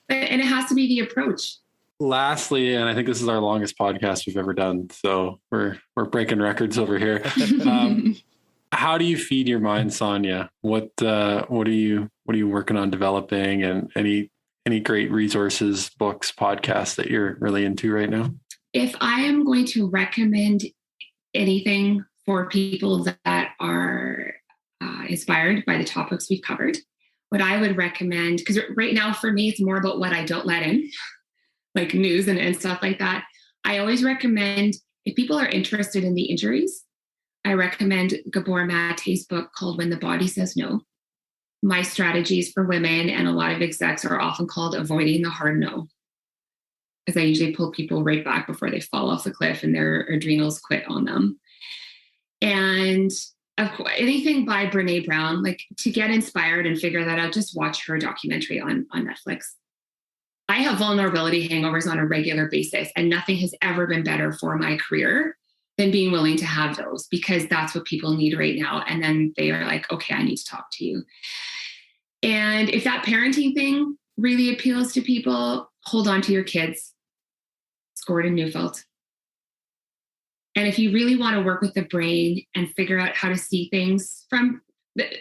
And it has to be the approach. Lastly, and I think this is our longest podcast we've ever done, so we're breaking records over here. How do you feed your mind, Sonia? What are you working on developing, and any great resources, books, podcasts that you're really into right now? If I am going to recommend anything for people that are inspired by the topics we've covered, what I would recommend, because right now for me, it's more about what I don't let in, like news and stuff like that. I always recommend, if people are interested in the injuries, I recommend Gabor Mate's book called When the Body Says No. My strategies for women and a lot of execs are often called avoiding the hard no, because I usually pull people right back before they fall off the cliff and their adrenals quit on them. And of course, anything by Brene Brown, like to get inspired and figure that out, just watch her documentary on Netflix. I have vulnerability hangovers on a regular basis, and nothing has ever been better for my career than being willing to have those, because that's what people need right now. And then they are like, okay, I need to talk to you. And if that parenting thing really appeals to people, hold on to your kids. It's Gordon Neufeld. And if you really want to work with the brain and figure out how to see things from,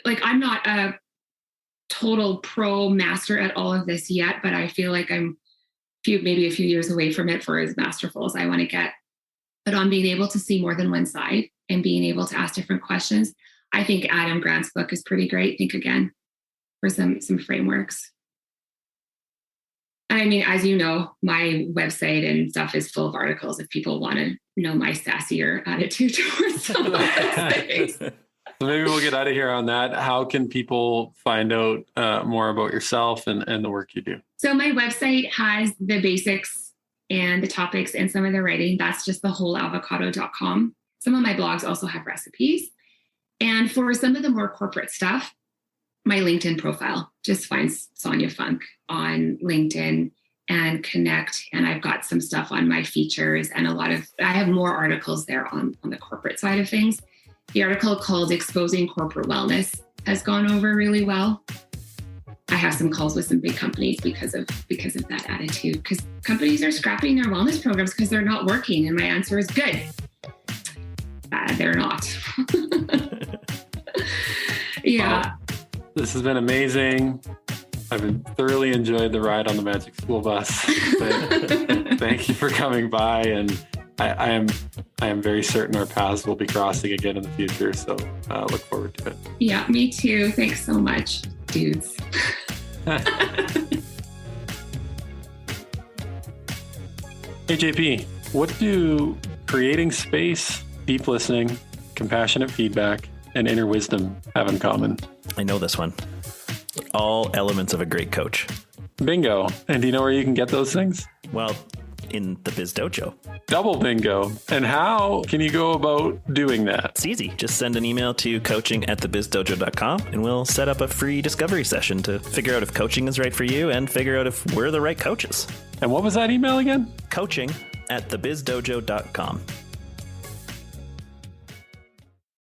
like, I'm not a total pro master at all of this yet, but I feel like I'm maybe a few years away from it for as masterful as I want to get. But on being able to see more than one side and being able to ask different questions, I think Adam Grant's book is pretty great. Think Again, for some frameworks. And I mean, as you know, my website and stuff is full of articles if people want to know my sassier attitude towards some of those things. So maybe we'll get out of here on that. How can people find out more about yourself and the work you do? So my website has the basics and the topics and some of the writing. That's just thewholeavocado.com. Some of my blogs also have recipes. And for some of the more corporate stuff, my LinkedIn profile, just find Sonia Funk on LinkedIn and connect. And I've got some stuff on my features and I have more articles there on the corporate side of things. The article called Exposing Corporate Wellness has gone over really well. I have some calls with some big companies because of that attitude, because companies are scrapping their wellness programs because they're not working. And my answer is good. They're not. Yeah. Wow. This has been amazing. I've thoroughly enjoyed the ride on the Magic School Bus. Thank you for coming by, and I am very certain our paths will be crossing again in the future. So look forward to it. Yeah, me too. Thanks so much, dudes. Hey JP, what do creating space, deep listening, compassionate feedback, and inner wisdom have in common? I know this one. All elements of a great coach. Bingo. And do you know where you can get those things? Well, in the Biz Dojo. Double bingo. And how can you go about doing that? It's easy. Just send an email to coaching@thebizdojo.com and we'll set up a free discovery session to figure out if coaching is right for you and figure out if we're the right coaches. And what was that email again? Coaching@thebizdojo.com.